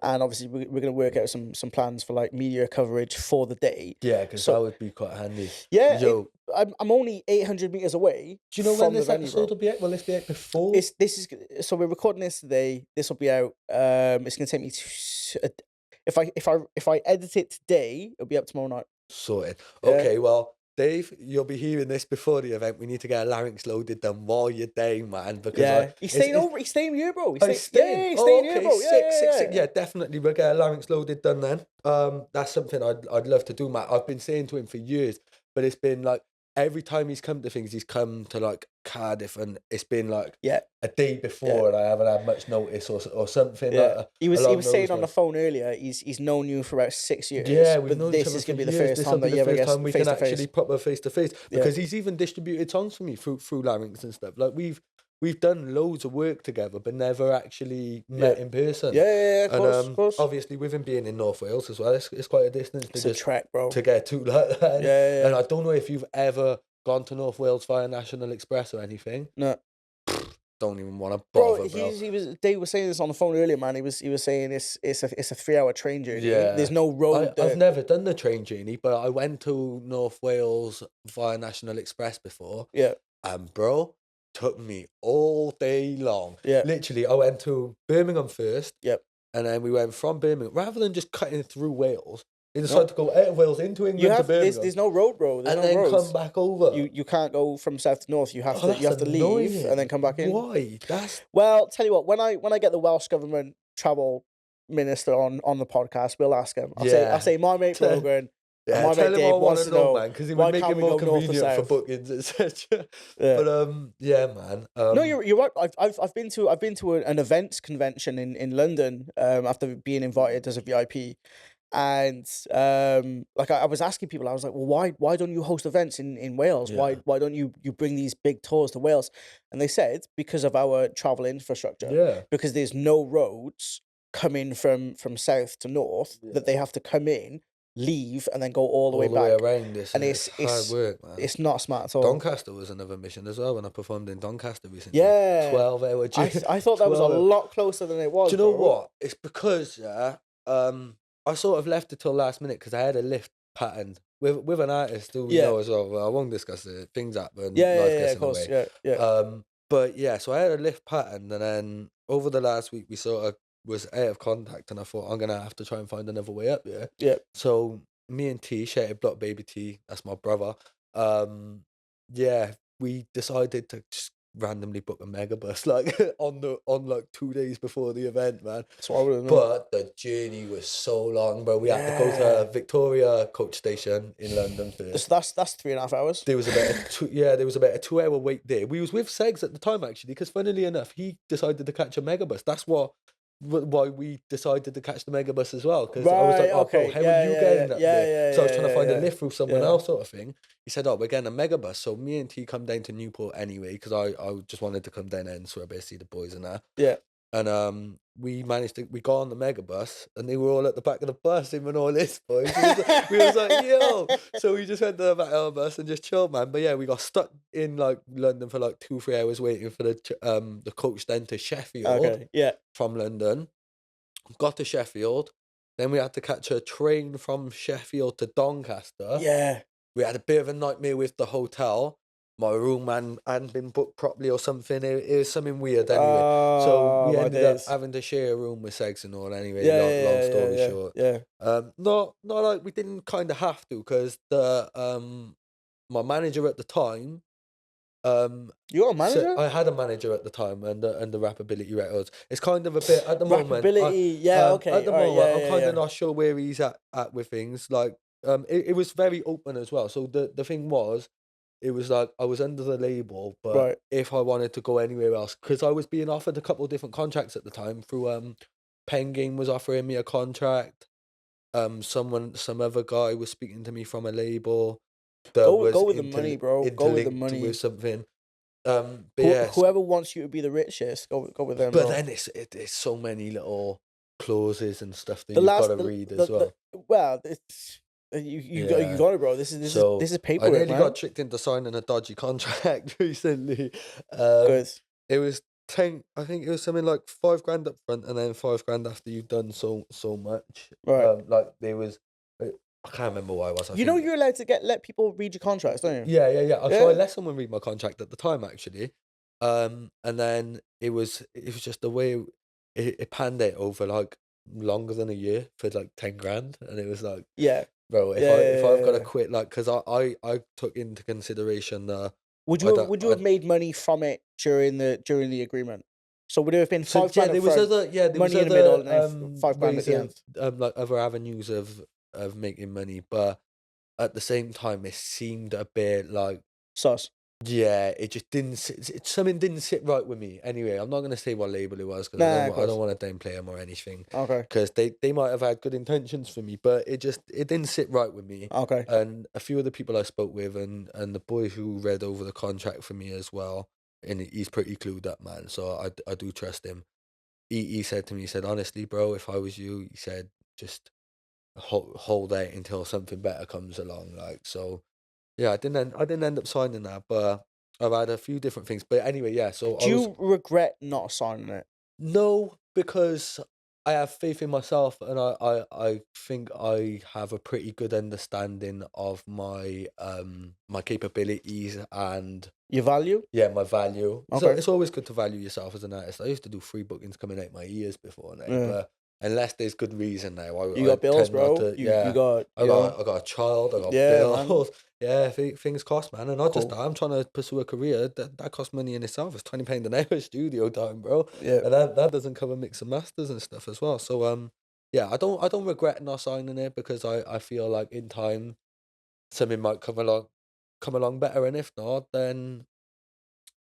A: and obviously we're going to work out some plans for like media coverage for the day.
B: Yeah, because that
A: So
B: would be quite handy.
A: yeah,
B: Yo,
A: I'm only 800 meters away.
B: do you know when
A: from the
B: this
A: venue,
B: episode
A: bro.
B: will be out? Will this be out before?
A: So we're recording this today. This will be out. It's going to take me if I edit it today, it'll be up tomorrow night.
B: Sorted.
A: Yeah.
B: Okay, well, Dave, you'll be hearing this before the event. We need to get a larynx loaded done while you're down, man. Because
A: Yeah, he's staying over. He's staying here, bro.
B: He's staying.
A: Yeah, he's staying here, bro.
B: Sick. Yeah, definitely. We'll get a larynx loaded done then. That's something I'd love to do, Matt. I've been saying to him for years, but it's been like every time he's come to things, he's come to like Cardiff, and it's been like
A: Yeah.
B: a day before, and I haven't had much notice or something.
A: Yeah.
B: Like,
A: He was
B: along
A: saying
B: those
A: on the
B: lines.
A: phone earlier. He's known you for about 6 years.
B: Yeah, we've
A: but
B: known each
A: this
B: other
A: is gonna
B: for
A: be the
B: years.
A: first
B: This'll
A: time
B: be
A: that
B: the
A: you ever
B: first
A: get
B: time we
A: face
B: can
A: to face.
B: actually proper face to face
A: Yeah.
B: because he's even distributed songs for me through larynx and stuff. Like we've done loads of work together, but never actually met in person.
A: Yeah, of course,
B: And
A: of course.
B: obviously with him being in North Wales as well, it's quite a distance
A: It's
B: to
A: a
B: just
A: track, bro.
B: to get to like that.
A: Yeah.
B: And I don't know if you've ever gone to North Wales via National Express or anything.
A: No.
B: Don't even want to
A: Bro,
B: bother, bro.
A: he was. Dave was saying this on the phone earlier, man. He was saying it's a 3 hour train journey.
B: Yeah.
A: There's no road.
B: I've never done the train journey, but I went to North Wales via National Express before.
A: Yeah.
B: And bro, took me all day long.
A: Yeah.
B: Literally, I went to Birmingham first.
A: Yep.
B: And then we went from Birmingham, rather than just cutting through Wales, they decided to go out of Wales into England to Birmingham.
A: There's no road, bro. There's
B: and
A: no
B: then
A: roads.
B: come back over.
A: You can't go from south to north. You have
B: Oh,
A: to leave
B: annoying.
A: and then come back in.
B: Why?
A: Well, tell you what, when I get the Welsh government travel minister on the podcast, we'll ask him. I'll say my mate Brogan.
B: Yeah,
A: my
B: tell
A: mate
B: him I
A: Dave
B: want
A: wants
B: to
A: to
B: know,
A: know
B: man, because it
A: why
B: would make
A: can't
B: it
A: we
B: more
A: go north or
B: convenient for
A: south?
B: bookings, etc.
A: Yeah.
B: But yeah, man.
A: No, you're right. I've been to an events convention in London after being invited as a VIP, and like I was asking people, I was like, well, why don't you host events in Wales?
B: Yeah.
A: Why don't you bring these big tours to Wales? And they said because of our travel infrastructure.
B: Yeah.
A: Because there's no roads coming from south to north that they have to come in, leave, and then go all the way back.
B: Around this,
A: And
B: it's hard work, man.
A: It's not smart at all.
B: Doncaster was another mission as well when I performed in Doncaster recently.
A: Yeah.
B: 12-hour
A: I thought that was a lot closer than it was.
B: Do you know
A: bro.
B: what? It's because I sort of left it till last minute because I had a lift patterned with an artist who we know as well. I won't discuss it. Things happen. Life gets
A: of course.
B: in the way.
A: Yeah.
B: But yeah, so I had a lift pattern, and then over the last week we sort of was out of contact, and I thought I'm gonna have to try and find another way up there.
A: Yeah.
B: So me and T, Shated Block Baby T, that's my brother. Yeah, we decided to just randomly book a megabus like on like 2 days before the event, man.
A: That's what I would've known.
B: But the journey was so long, bro. We had to go to Victoria coach station in London first.
A: So that's 3.5 hours.
B: There was about a 2 hour wait there. We was with Segs at the time actually, because funnily enough, he decided to catch a megabus. That's why we decided to catch the megabus as well. Because I was like, oh, bro, how are you getting up there? So I was trying to find a lift through someone else, sort of thing. He said, oh, we're getting a megabus. So me and T come down to Newport anyway, because I just wanted to come down and sort of see the boys and that.
A: Yeah.
B: And we got on the megabus, and they were all at the back of the bus, him and all this boys. We was like, yo. So we just went to the back of the bus and just chilled, man. But yeah, we got stuck in like London for like 2-3 hours waiting for the coach then to Sheffield.
A: Okay. Yeah.
B: From London. Got to Sheffield. Then we had to catch a train from Sheffield to Doncaster.
A: Yeah.
B: We had a bit of a nightmare with the hotel. my room hadn't been booked properly or something. It was something weird anyway. So
A: Oh,
B: we
A: my
B: ended up
A: days.
B: having to share a room with Segs and all anyway.
A: Yeah,
B: Long
A: yeah, yeah,
B: story
A: yeah,
B: short.
A: yeah.
B: Not like we didn't kind of have to because the my manager at the time.
A: You got a
B: So
A: manager?
B: I had a manager at the time and the Rappability Records. It's kind of a bit at the moment.
A: Rappability. Yeah,
B: At
A: okay.
B: the
A: All right.
B: moment
A: Yeah,
B: I'm
A: yeah,
B: kind of
A: yeah.
B: not sure where he's at with things. Like it was very open as well. So the thing was, it was like I was under the label, but
A: Right.
B: if I wanted to go anywhere else, because I was being offered a couple of different contracts at the time through Pen Game was offering me a contract. Some other guy was speaking to me from a label that
A: Go
B: was
A: with the money, bro. Go with the
B: interlinked with
A: money.
B: something. But yes,
A: Whoever wants you to be the richest, go with them,
B: but
A: bro.
B: then it's so many little clauses and stuff that
A: The
B: you've got
A: last,
B: to read as
A: the
B: well.
A: well, it's you
B: Yeah.
A: got it, bro.
B: So
A: This is
B: I
A: paperwork,
B: nearly got
A: man.
B: tricked into signing a dodgy contract recently. Um,
A: Good.
B: it was 10. I think it was something like 5 grand up front, and then 5 grand after you've done so much.
A: Right.
B: Like there was, I can't remember what I was. I
A: You know
B: think
A: you're allowed to let people read your contracts, don't you?
B: yeah. So I
A: Yeah.
B: let someone read my contract at the time actually, and then it was just the way it panned it over like longer than a year for like 10 grand, and it was like,
A: Yeah.
B: bro,
A: Yeah.
B: if I've got to
A: Yeah.
B: quit, like, because I took into consideration
A: Would you have made money from it during the agreement? So would it have been
B: so
A: 5 grand up
B: there was
A: front, money in the middle, and then 5 grand at
B: ways
A: the
B: of
A: end?
B: like other avenues of making money, but at the same time it seemed a bit like,
A: Sus.
B: yeah, it just didn't sit, something didn't sit right with me. Anyway, I'm not gonna say what label it was because
A: Nah, of
B: I don't
A: course.
B: want to downplay them or anything,
A: Okay.
B: because they might have had good intentions for me, but it didn't sit right with me.
A: Okay.
B: And a few of the people I spoke with and the boy who read over the contract for me as well, and he's pretty clued up, man. So I do trust him. He said to me, he said, honestly, bro, if I was you, he said, just hold out until something better comes along. Like, so yeah, I didn't end up signing that, but I've had a few different things. But anyway, yeah. So I
A: Do
B: was
A: you regret not signing it?
B: no, because I have faith in myself, and I think I have a pretty good understanding of my capabilities and
A: Your value?
B: yeah, my value. So
A: Okay.
B: it's always good to value yourself as an artist. I used to do free bookings coming out my ears before now,
A: Yeah.
B: but unless there's good reason now,
A: You
B: I
A: got bills,
B: tend not
A: bro.
B: to.
A: You
B: Yeah,
A: got,
B: I got a child, I got
A: yeah, man.
B: bills. Yeah, things cost, man, and not just
A: Cool.
B: that. I'm trying to pursue a career that costs money in itself. It's £20 an hour studio time, bro,
A: Yeah.
B: and that doesn't cover mix and masters and stuff as well. So yeah, I don't regret not signing it because I feel like in time something might come along better, and if not, then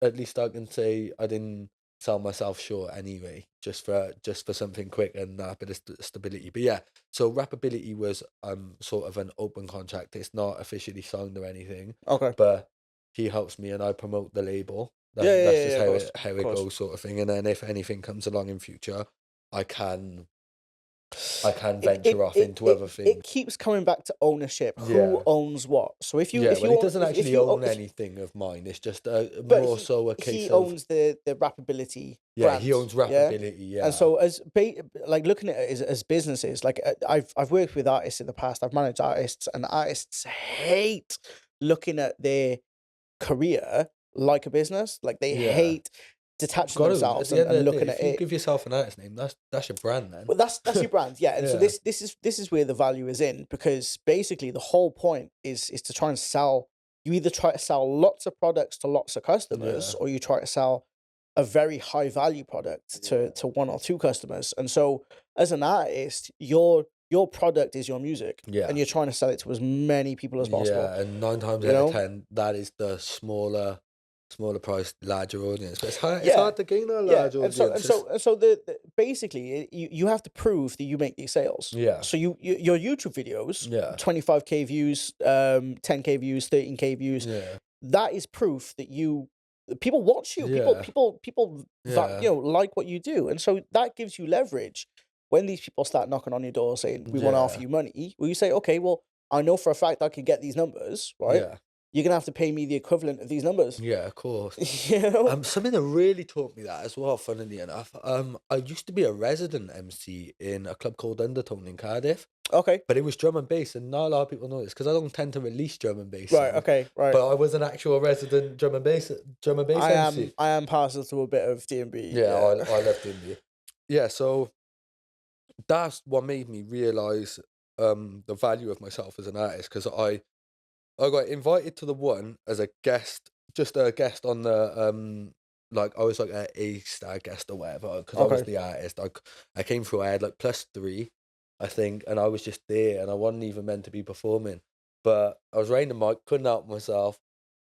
B: at least I can say I didn't sell myself short anyway, just for something quick and a bit of stability. But yeah, so Rappability was sort of an open contract. It's not officially signed or anything,
A: Okay.
B: but he helps me and I promote the label.
A: Yeah, yeah,
B: That's
A: yeah,
B: just
A: yeah, of course.
B: how
A: Of
B: it
A: course.
B: goes, sort of thing. And then if anything comes along in future, I can venture off into other
A: It
B: things.
A: keeps coming back to ownership. Who
B: Yeah.
A: owns what? So
B: Yeah,
A: if
B: well,
A: you
B: he
A: own
B: doesn't
A: if
B: actually
A: you
B: own
A: if
B: anything of mine. It's just
A: but
B: more so a
A: he
B: case of
A: owns the Rappability
B: yeah, he
A: brand,
B: owns
A: yeah.
B: Rappability.
A: And
B: Yeah,
A: so like looking at it as businesses, like I've worked with artists in the past. I've managed artists, and artists hate looking at their career like a business. Like they
B: yeah.
A: hate detaching
B: Got to. At
A: themselves
B: the end
A: and
B: of the day,
A: looking at
B: if you
A: it.
B: give yourself an artist name, that's your brand, then.
A: Well, that's your brand, yeah. And so
B: Yeah,
A: this is where the value is in, because basically the whole point is to try and sell. You either try to sell lots of products to lots of customers,
B: yeah,
A: or you try to sell a very high value product to one or two customers. And so as an artist, your product is your music, and
B: yeah,
A: you're trying to sell it to as many people as possible.
B: yeah. And 9 times
A: You
B: out of
A: know?
B: 10, that is the smaller price, larger audience. But it's
A: Yeah.
B: hard to gain a
A: Yeah,
B: large audience.
A: and so basically you have to prove that you make these sales.
B: Yeah,
A: So your YouTube videos,
B: yeah,
A: 25K views, 10K views, 13K views,
B: yeah,
A: that is proof that people watch you.
B: yeah, yeah,
A: Like what you do, and so that gives you leverage when these people start knocking on your door saying we want to offer
B: yeah,
A: you money. Well, you say, okay, well, I know for a fact I can get these numbers, right?
B: yeah,
A: you're gonna have to pay me the equivalent of these numbers.
B: Yeah, of course.
A: You know?
B: Something that really taught me that as well, funnily enough. I used to be a resident MC in a club called Undertone in Cardiff,
A: Okay.
B: but it was drum and bass, and not a lot of people know this because I don't tend to release drum and bass
A: Right.
B: songs.
A: Okay. Right.
B: But I was an actual resident drum and bass MC.
A: I am partial to a bit of D&B.
B: Yeah,
A: Yeah.
B: I loved India. Yeah, so that's what made me realize the value of myself as an artist, because I got invited to the one as a guest, just a guest on the like I was like a A-star guest or whatever, because I was
A: Okay.
B: the artist. I came through. I had like +3, I think, and I was just there, and I wasn't even meant to be performing, but I was running the mic, couldn't help myself,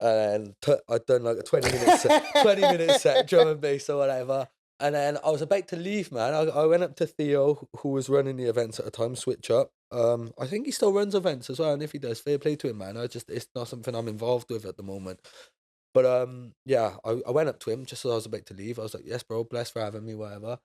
B: and I'd done like a 20-minute set, 20-minute set, drum and bass or whatever. And then I was about to leave, man. I went up to Theo, who was running the events at the time, Switch Up. I think he still runs events as well, and if he does, fair play to him, man. It's not something I'm involved with at the moment. But yeah, I went up to him just as I was about to leave. I was like, "Yes, bro, blessed for having me, whatever."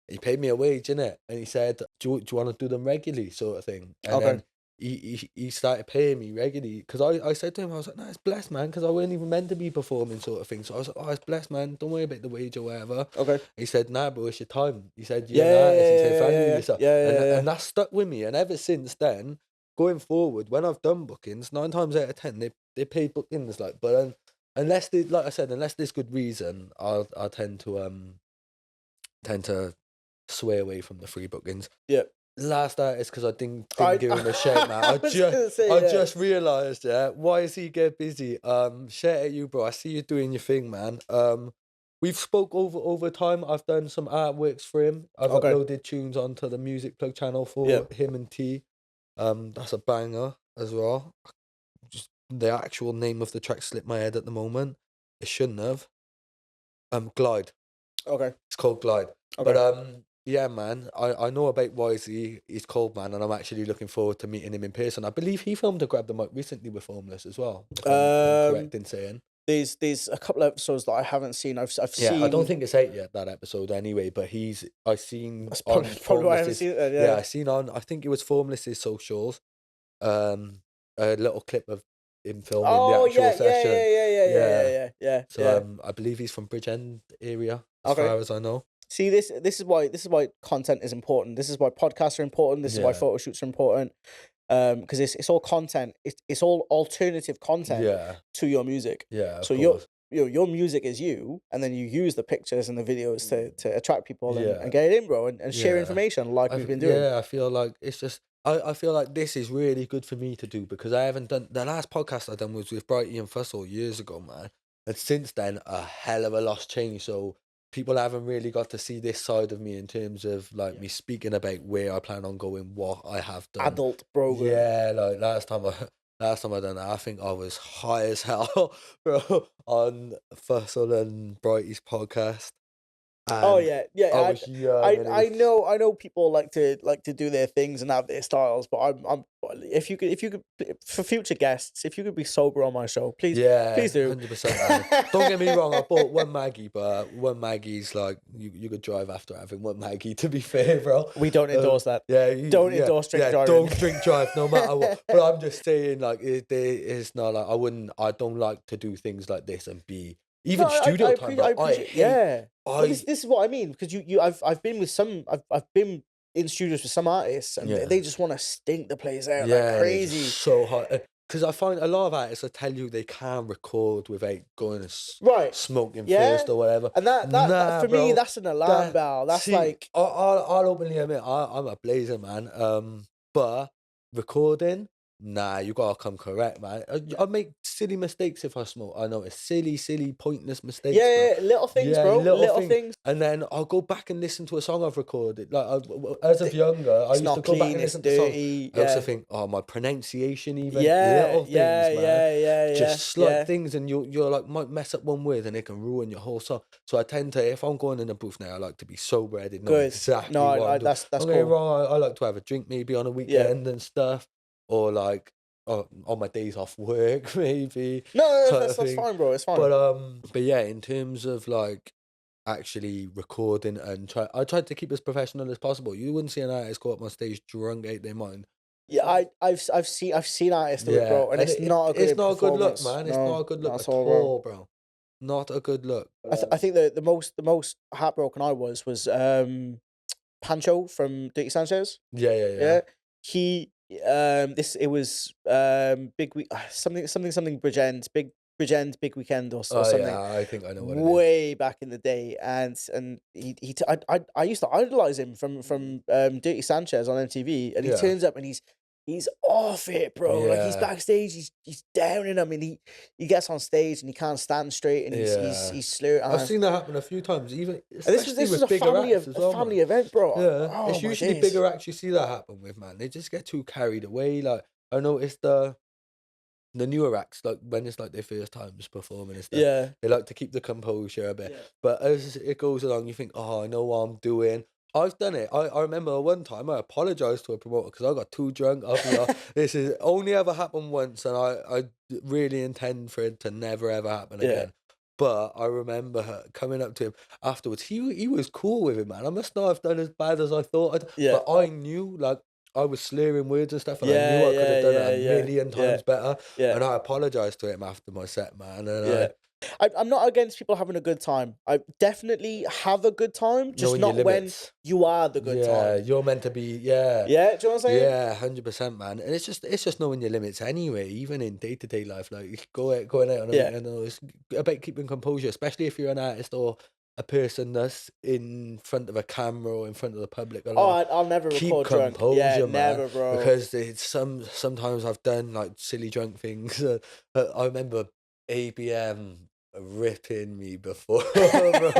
B: He paid me a wage, innit? And he said, do you want to do them regularly, sort of thing? And
A: Okay.
B: then he started paying me regularly, because I said to him, I was like, "No, it's blessed, man," because I wasn't even meant to be performing, sort of thing. So I was like, "Oh, it's blessed, man. Don't worry about the wage or whatever."
A: Okay.
B: He said, "Nah, bro, it's your time." He said, "You're
A: Yeah.
B: an
A: Yeah.
B: artist." He said,
A: Yeah.
B: "Value
A: Yeah.
B: yourself."
A: Yeah.
B: And
A: Yeah. Yeah.
B: and that stuck with me. And ever since then, going forward, when I've done bookings, 9 times out of 10, they pay bookings, like, but unless they, like I said, unless there's good reason, I tend to sway away from the free bookings.
A: Yeah.
B: Last artist, because I didn't
A: I
B: give him a shout, man.
A: I was gonna say,
B: I
A: yeah.
B: just realised, yeah. Why is he get busy? Shout at you, bro. I see you doing your thing, man. We've spoke over time. I've done some artworks for him. I've
A: Okay.
B: uploaded tunes onto the Music Plug channel for
A: Yeah.
B: him and T. That's a banger as well. Just the actual name of the track slipped my head at the moment. It shouldn't have. Glide.
A: Okay.
B: It's called Glide.
A: Okay.
B: But yeah, man, I know about Wisey. He's cold, man, and I'm actually looking forward to meeting him in person. I believe he filmed a Grab the Mic recently with Formless as well, if I'm correct in saying.
A: There's a couple of episodes that I haven't seen. I've
B: Yeah,
A: seen.
B: I don't think it's out yet, that episode anyway, but I seen
A: That's
B: on
A: probably why I haven't
B: Formless's,
A: seen it then,
B: yeah,
A: yeah.
B: I seen on, I think it was Formless's socials, a little clip of him filming the
A: Oh
B: actual
A: yeah,
B: session.
A: yeah.
B: So I believe he's from Bridgend area, as
A: Okay.
B: far as I know.
A: See, this is why content is important. This is why podcasts are important. This is why
B: Yeah.
A: photo shoots are important. Because it's all content. It's all alternative content
B: Yeah,
A: to your music.
B: yeah, of
A: So
B: course.
A: your music is you, and then you use the pictures and the videos to attract people and
B: Yeah.
A: get it in, bro, and share
B: Yeah.
A: information like we've been doing.
B: Yeah, I feel like it's just I feel like this is really good for me to do, because I haven't done the last podcast I done was with Brighty and Fussell years ago, man. And since then, a hell of a lot's changed. So people haven't really got to see this side of me in terms of like me speaking about where I plan on going, what I have done.
A: Adult Brogan.
B: Yeah, like last time I done that, I think I was high as hell, bro, on Fussell and Brighty's podcast.
A: Oh
B: And
A: yeah, yeah.
B: I was young, and it
A: I
B: was
A: know people like to do their things and have their styles, but I'm if you could for future guests, if you could be sober on my show, please
B: yeah,
A: please do.
B: 100%. Don't get me wrong, I bought one Maggie, but one Maggie's like you could drive after having one Maggie. To be fair, bro,
A: We don't endorse that.
B: Yeah,
A: Don't endorse drink driving.
B: Don't drink drive, no matter what. But I'm just saying, like, it's not like I don't like to do things like this and be even
A: No,
B: studio time. Bro, I
A: appreciate,
B: hate.
A: yeah. But
B: I
A: this is what I mean, because I've been with some I've been in studios with some artists, and
B: Yeah.
A: they just want to stink the place out like
B: they're
A: crazy.
B: just so hot. Because I find a lot of artists will tell you they can't record without going to
A: Right.
B: smoking
A: Yeah.
B: first or whatever.
A: And that
B: Nah,
A: for me,
B: bro.
A: that's an alarm bell. That's
B: See,
A: like
B: I'll openly admit I'm a blazer, man. But recording, nah, you gotta come correct, man. I make silly mistakes if I smoke. I know it's silly, pointless mistakes, bro.
A: yeah, little things,
B: Yeah,
A: bro.
B: little
A: Little
B: things.
A: things.
B: And then I'll go back and listen to a song I've recorded. Like as of younger, I
A: It's
B: used to
A: not
B: go back
A: clean.
B: and
A: It's
B: listen to songs.
A: dirty.
B: I also
A: Yeah.
B: think, oh, my pronunciation, even
A: Yeah,
B: little things,
A: yeah,
B: man.
A: yeah,
B: Just slight
A: yeah.
B: things, and you're like might mess up one word and it can ruin your whole song. So I tend to, if I'm going in a booth now, I like to be sober headed, know
A: Good.
B: exactly
A: No,
B: what I'm doing.
A: that's
B: Don't get me
A: cool.
B: wrong, I like to have a drink maybe on a weekend and stuff, or like on my days off work maybe.
A: No,
B: type
A: that's
B: of thing.
A: fine, bro. It's fine.
B: But yeah, in terms of like actually recording and I tried to keep as professional as possible. You wouldn't see an artist go up on stage drunk out their mind.
A: Yeah, I've seen artists do it,
B: Yeah,
A: bro, and
B: and
A: it's not a
B: it's
A: good
B: not a good look,
A: performance.
B: man. It's not
A: No,
B: a good look
A: not at
B: at
A: all, bro.
B: all, bro. Not a good look.
A: I think the most heartbroken I was Pancho from Dirty Sanchez.
B: Yeah, yeah, yeah.
A: Yeah, he this it was big week something Bridge End, Bridge End, big weekend or
B: Oh
A: something
B: yeah, I think I know what it is.
A: way back in the day, and I used to idolize him from Dirty Sanchez on MTV, and he
B: Yeah,
A: turns up and he's off it, bro. Like he's
B: yeah,
A: backstage, he's downing him, and he gets on stage and he can't stand straight, and
B: yeah.
A: he's slurred.
B: I've seen that happen a few times, even
A: And this was
B: especially
A: this was
B: with bigger acts as
A: a
B: well, man.
A: family event, bro.
B: Yeah,
A: Oh
B: it's
A: my
B: usually
A: days.
B: bigger acts you see that happen with, man. They just get too carried away. Like I noticed the newer acts, like when it's like their first times performing and stuff,
A: Yeah.
B: they like to keep the composure a bit.
A: Yeah.
B: But as it goes along, you think, oh, I know what I'm doing. I've done it. I remember one time I apologized to a promoter because I got too drunk. I'll be like, this has only ever happened once, and I really intend for it to never ever happen
A: Yeah.
B: again. But I remember her coming up to him afterwards. He was cool with it, man. I must not have done as bad as I thought.
A: Yeah.
B: But I knew, like, I was slurring words and stuff, and I
A: Yeah,
B: knew I could have
A: yeah,
B: done it
A: yeah,
B: a
A: yeah,
B: million
A: yeah,
B: times better.
A: yeah,
B: And I apologized to him after my set, man. And
A: yeah.
B: I
A: I'm not against people having a good time. I definitely have a good time, just
B: knowing your
A: not when
B: limits.
A: you are the good
B: Yeah,
A: time.
B: you're meant to be. Yeah,
A: Yeah, do you know what I'm saying?
B: yeah, 100%, man. And it's just knowing your limits anyway. Even in day-to-day life, like going out on a
A: Yeah.
B: weekend, it's about keeping composure, especially if you're an artist or a person that's in front of a camera or in front of the public a
A: Oh,
B: lot.
A: I'll never
B: Keep
A: record drunk. Yeah,
B: composure, man,
A: never, bro.
B: because it's sometimes I've done like silly drunk things. I remember ABM ripping me before, bro.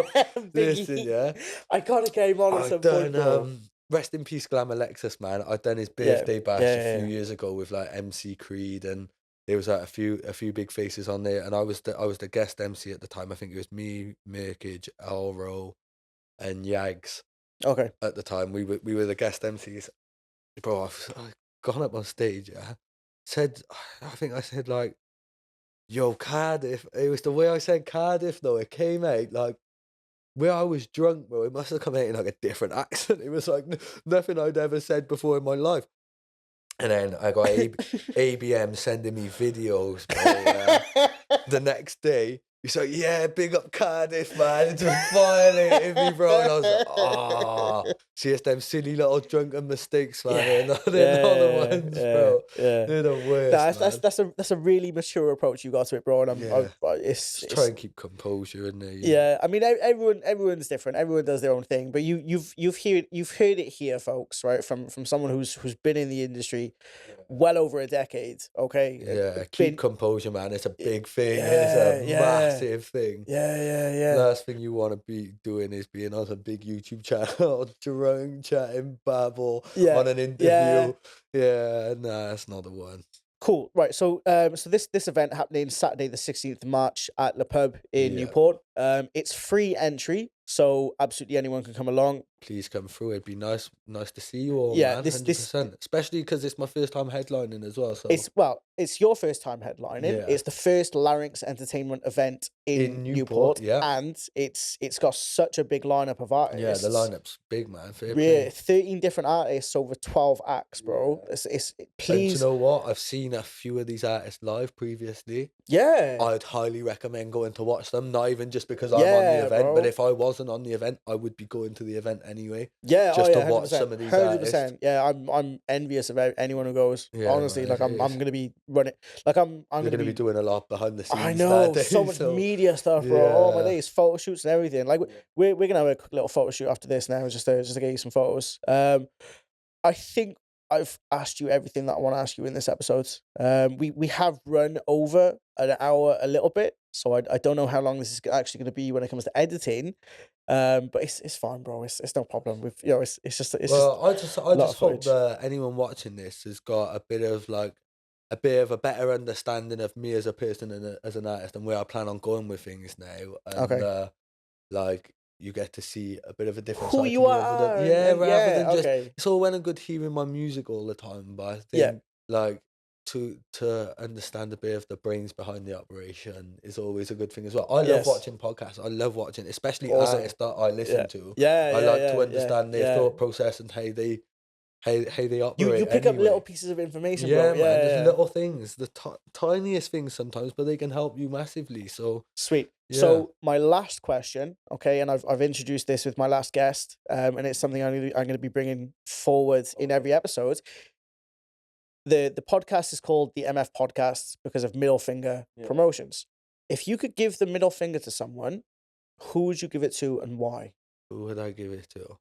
B: Listen,
A: Biggie.
B: yeah,
A: I gotta get him on at
B: I've
A: some point,
B: done
A: bro.
B: rest in peace, Glam Alexis, man. I'd done his
A: Yeah,
B: birthday bash a
A: yeah,
B: few
A: yeah,
B: years ago with like MC Creed, and there was like a few big faces on there, and I was the guest MC at the time. I think it was me, Mirkage, Alro, and Yags
A: yeah. Okay.
B: at the time. We were the guest MCs. Bro, I gone up on stage, yeah. Said, I think I said like, "Yo, Cardiff." It was the way I said Cardiff, though. It came out like where I was drunk, bro. It must have come out in like a different accent. It was like nothing I'd ever said before in my life. And then I got ABM sending me videos, bro. Yeah. The next day, he's like, "Yeah, big up Cardiff, man." It just violated me, bro. And I was like, "Ah, see, it's them silly little drunken mistakes, man.
A: Yeah,
B: They're not the
A: yeah,
B: ones,
A: yeah,
B: bro.
A: yeah.
B: They're the
A: No,
B: worst, man."
A: that's a really mature approach you got to it, bro. And
B: Yeah, just try
A: it's
B: and keep composure in there.
A: yeah. I mean, everyone's different. Everyone does their own thing. But you've heard it here, folks, right? From someone who's been in the industry well over a decade. Okay,
B: Yeah, keep
A: been
B: composure, man. It's a big thing. It's
A: yeah,
B: a
A: yeah,
B: massive thing.
A: yeah.
B: Last thing you want to be doing is being on a big YouTube channel, drunk, chatting, babble
A: Yeah,
B: on an
A: yeah.
B: interview. Yeah, nah, that's not the one.
A: Cool. Right. So so this event happening Saturday the 16th of March at Le Pub in
B: Yeah,
A: Newport. It's free entry, so absolutely anyone can come along.
B: please come through. It'd be nice to see you all,
A: Yeah,
B: man.
A: this
B: 100%. Especially because it's my first time headlining as well. So
A: it's your first time headlining.
B: yeah,
A: It's the first Larynx Entertainment event in
B: in Newport,
A: Newport,
B: yeah,
A: and it's got such a big lineup of
B: yeah. The
A: artists.
B: lineup's big, man. Fair
A: Yeah,
B: play.
A: 13 different artists over 12 acts, bro.
B: Yeah.
A: It's
B: And do you
A: please,
B: know what? I've seen a few of these artists live previously.
A: yeah,
B: I'd highly recommend going to watch them, not even just because I'm on the
A: yeah,
B: event, but
A: bro.
B: if I wasn't on the event, I would be going to the event anyway,
A: Yeah, oh
B: just to
A: yeah,
B: watch some
A: 100%.
B: of these artists.
A: 100%. Yeah, I'm envious about anyone who goes.
B: Yeah,
A: Honestly,
B: man,
A: like
B: it
A: I'm
B: is.
A: gonna be running like I'm
B: You're
A: gonna
B: going to be
A: be
B: doing a lot behind the
A: I
B: scenes
A: know, so
B: nowadays,
A: much
B: so
A: media stuff, bro. Oh my
B: yeah.
A: days, photo shoots and everything. Like
B: Yeah.
A: we're gonna have a quick little photo shoot after this now, just to get you some photos. I think I've asked you everything that I want to ask you in this episode. We have run over an hour a little bit, so I don't know how long this is actually going to be when it comes to editing. But it's fine, bro. It's no problem. We've it's just
B: Well, I
A: a lot of
B: just hope
A: footage.
B: that anyone watching this has got a bit of a better understanding of me as a person and as an artist and where I plan on going with things now, and
A: Okay,
B: like you get to see a bit of a different
A: who
B: side to
A: you
B: me other than
A: are,
B: yeah,
A: and
B: rather
A: yeah,
B: than just
A: okay,
B: it's all well and good hearing my music all the time, but I
A: yeah,
B: think like to understand a bit of the brains behind the operation is always a good thing as well. I love
A: yes,
B: watching podcasts. I love watching, especially
A: awesome,
B: artists that I
A: yeah,
B: listen to.
A: yeah,
B: I
A: yeah,
B: like to
A: yeah, yeah,
B: understand their
A: yeah.
B: thought process and how they how they
A: You
B: operate
A: pick up little
B: anyway.
A: pieces of information,
B: Yeah,
A: bro. Yeah,
B: man,
A: yeah,
B: just
A: yeah.
B: little things, the tiniest things sometimes, but they can help you massively. So
A: Sweet.
B: yeah.
A: So my last question, okay, and I've introduced this with my last guest, and it's something I'm gonna be bringing forward in every episode. The podcast is called the MF Podcast because of middle finger promotions. If you could give the middle finger to someone, who would you give it to and why?
B: Who would I give it to?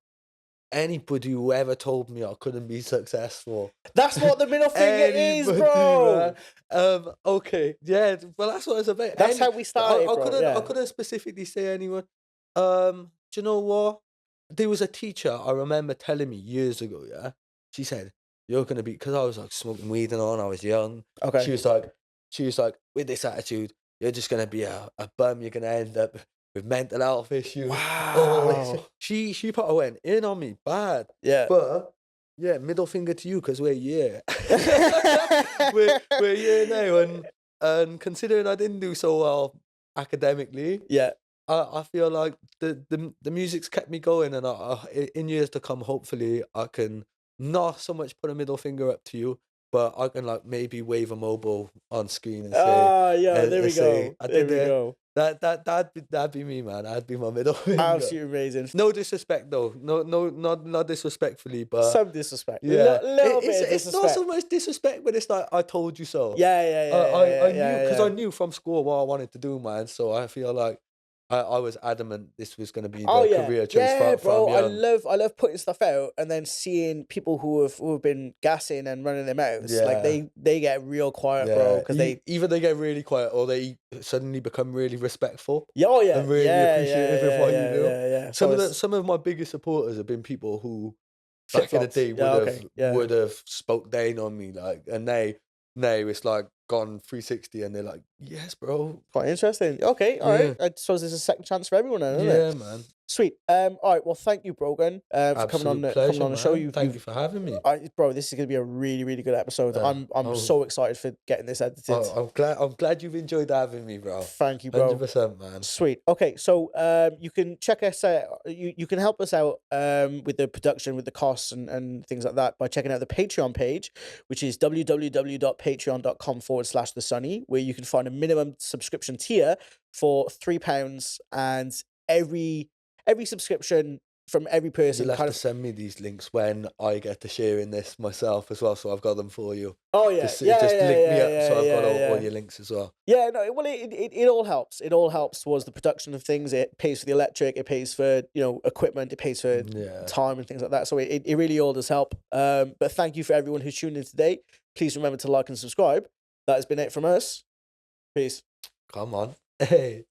B: Anybody who ever told me I couldn't be successful.
A: That's what the middle finger is,
B: Anybody,
A: bro.
B: man. Okay, yeah. Well, that's what it's about.
A: That's how we started,
B: I
A: bro.
B: couldn't. I
A: Yeah.
B: couldn't specifically say anyone. Do you know what? There was a teacher I remember telling me years ago. Yeah, she said you're gonna be, because I was like smoking weed and all. And I was young.
A: Okay.
B: She was like, with this attitude, you're just gonna be a bum. You're gonna end up with mental health issues. Oh,
A: Wow.
B: she probably went in on me bad.
A: Yeah.
B: But yeah, middle finger to you because we're here. we're here now, and considering I didn't do so well academically,
A: Yeah.
B: I feel like the music's kept me going, and in years to come, hopefully, I can not so much put a middle finger up to you, but I can like maybe wave a mobile on screen and say,
A: Ah, yeah. There we
B: say,
A: go.
B: I
A: There
B: did
A: we
B: it.
A: go.
B: That'd be me, man. That'd be my middle finger.
A: Absolutely amazing.
B: No disrespect though. No, not disrespectfully, but
A: Some disrespect.
B: yeah,
A: Little bit of
B: it's not
A: disrespect.
B: so much disrespect, but it's like I told you so.
A: Yeah, yeah, yeah.
B: I knew, because I knew from school what I wanted to do, man. So I feel like I was adamant this was going to be
A: Oh
B: the
A: yeah,
B: career choice
A: yeah, bro.
B: from
A: I
B: young.
A: love putting stuff out and then seeing people who have been gassing and running their mouths. Like
B: Yeah.
A: they get real quiet, bro,
B: Yeah,
A: because they.
B: either they get really quiet or they suddenly become really respectful
A: Yeah, oh yeah,
B: and really
A: yeah,
B: appreciative of
A: yeah,
B: what
A: yeah,
B: you do.
A: yeah. So it's
B: Some of my biggest supporters have been people who back in the
A: flip-flops.
B: day
A: Yeah, okay, yeah.
B: would have spoke down on me, like, and now it's like gone 360 and they're like, yes, bro.
A: Quite interesting. Okay, all right. I suppose there's a second chance for everyone, then, isn't it?
B: Yeah, man.
A: Sweet. All right. Well, thank you, Brogan, for coming on
B: Absolute pleasure,
A: the show.
B: man. Thank you for having me.
A: Bro, this is gonna be a really, really good episode. I'm so excited for getting this edited.
B: I'm glad you've enjoyed having me, bro.
A: Thank you, bro.
B: 100%, man.
A: Sweet. Okay, so you can check us out. You can help us out with the production, with the costs and things like that by checking out the Patreon page, which is www.patreon.com/TheSonney, where you can find a minimum subscription tier for £3, and every subscription from every person
B: You'll have
A: kind
B: to
A: of.
B: send me these links when I get to share in this myself as well, so I've got them for you.
A: Oh yeah,
B: Just
A: yeah,
B: link me up
A: yeah,
B: so I've got
A: yeah.
B: all your links as well.
A: Yeah, no, well, it all helps. It all helps towards the production of things. It pays for the electric. It pays for equipment. It pays for time and things like that. So it really all does help. But thank you for everyone who's tuned in today. Please remember to like and subscribe. That has been it from us. Peace.
B: Come on. Hey.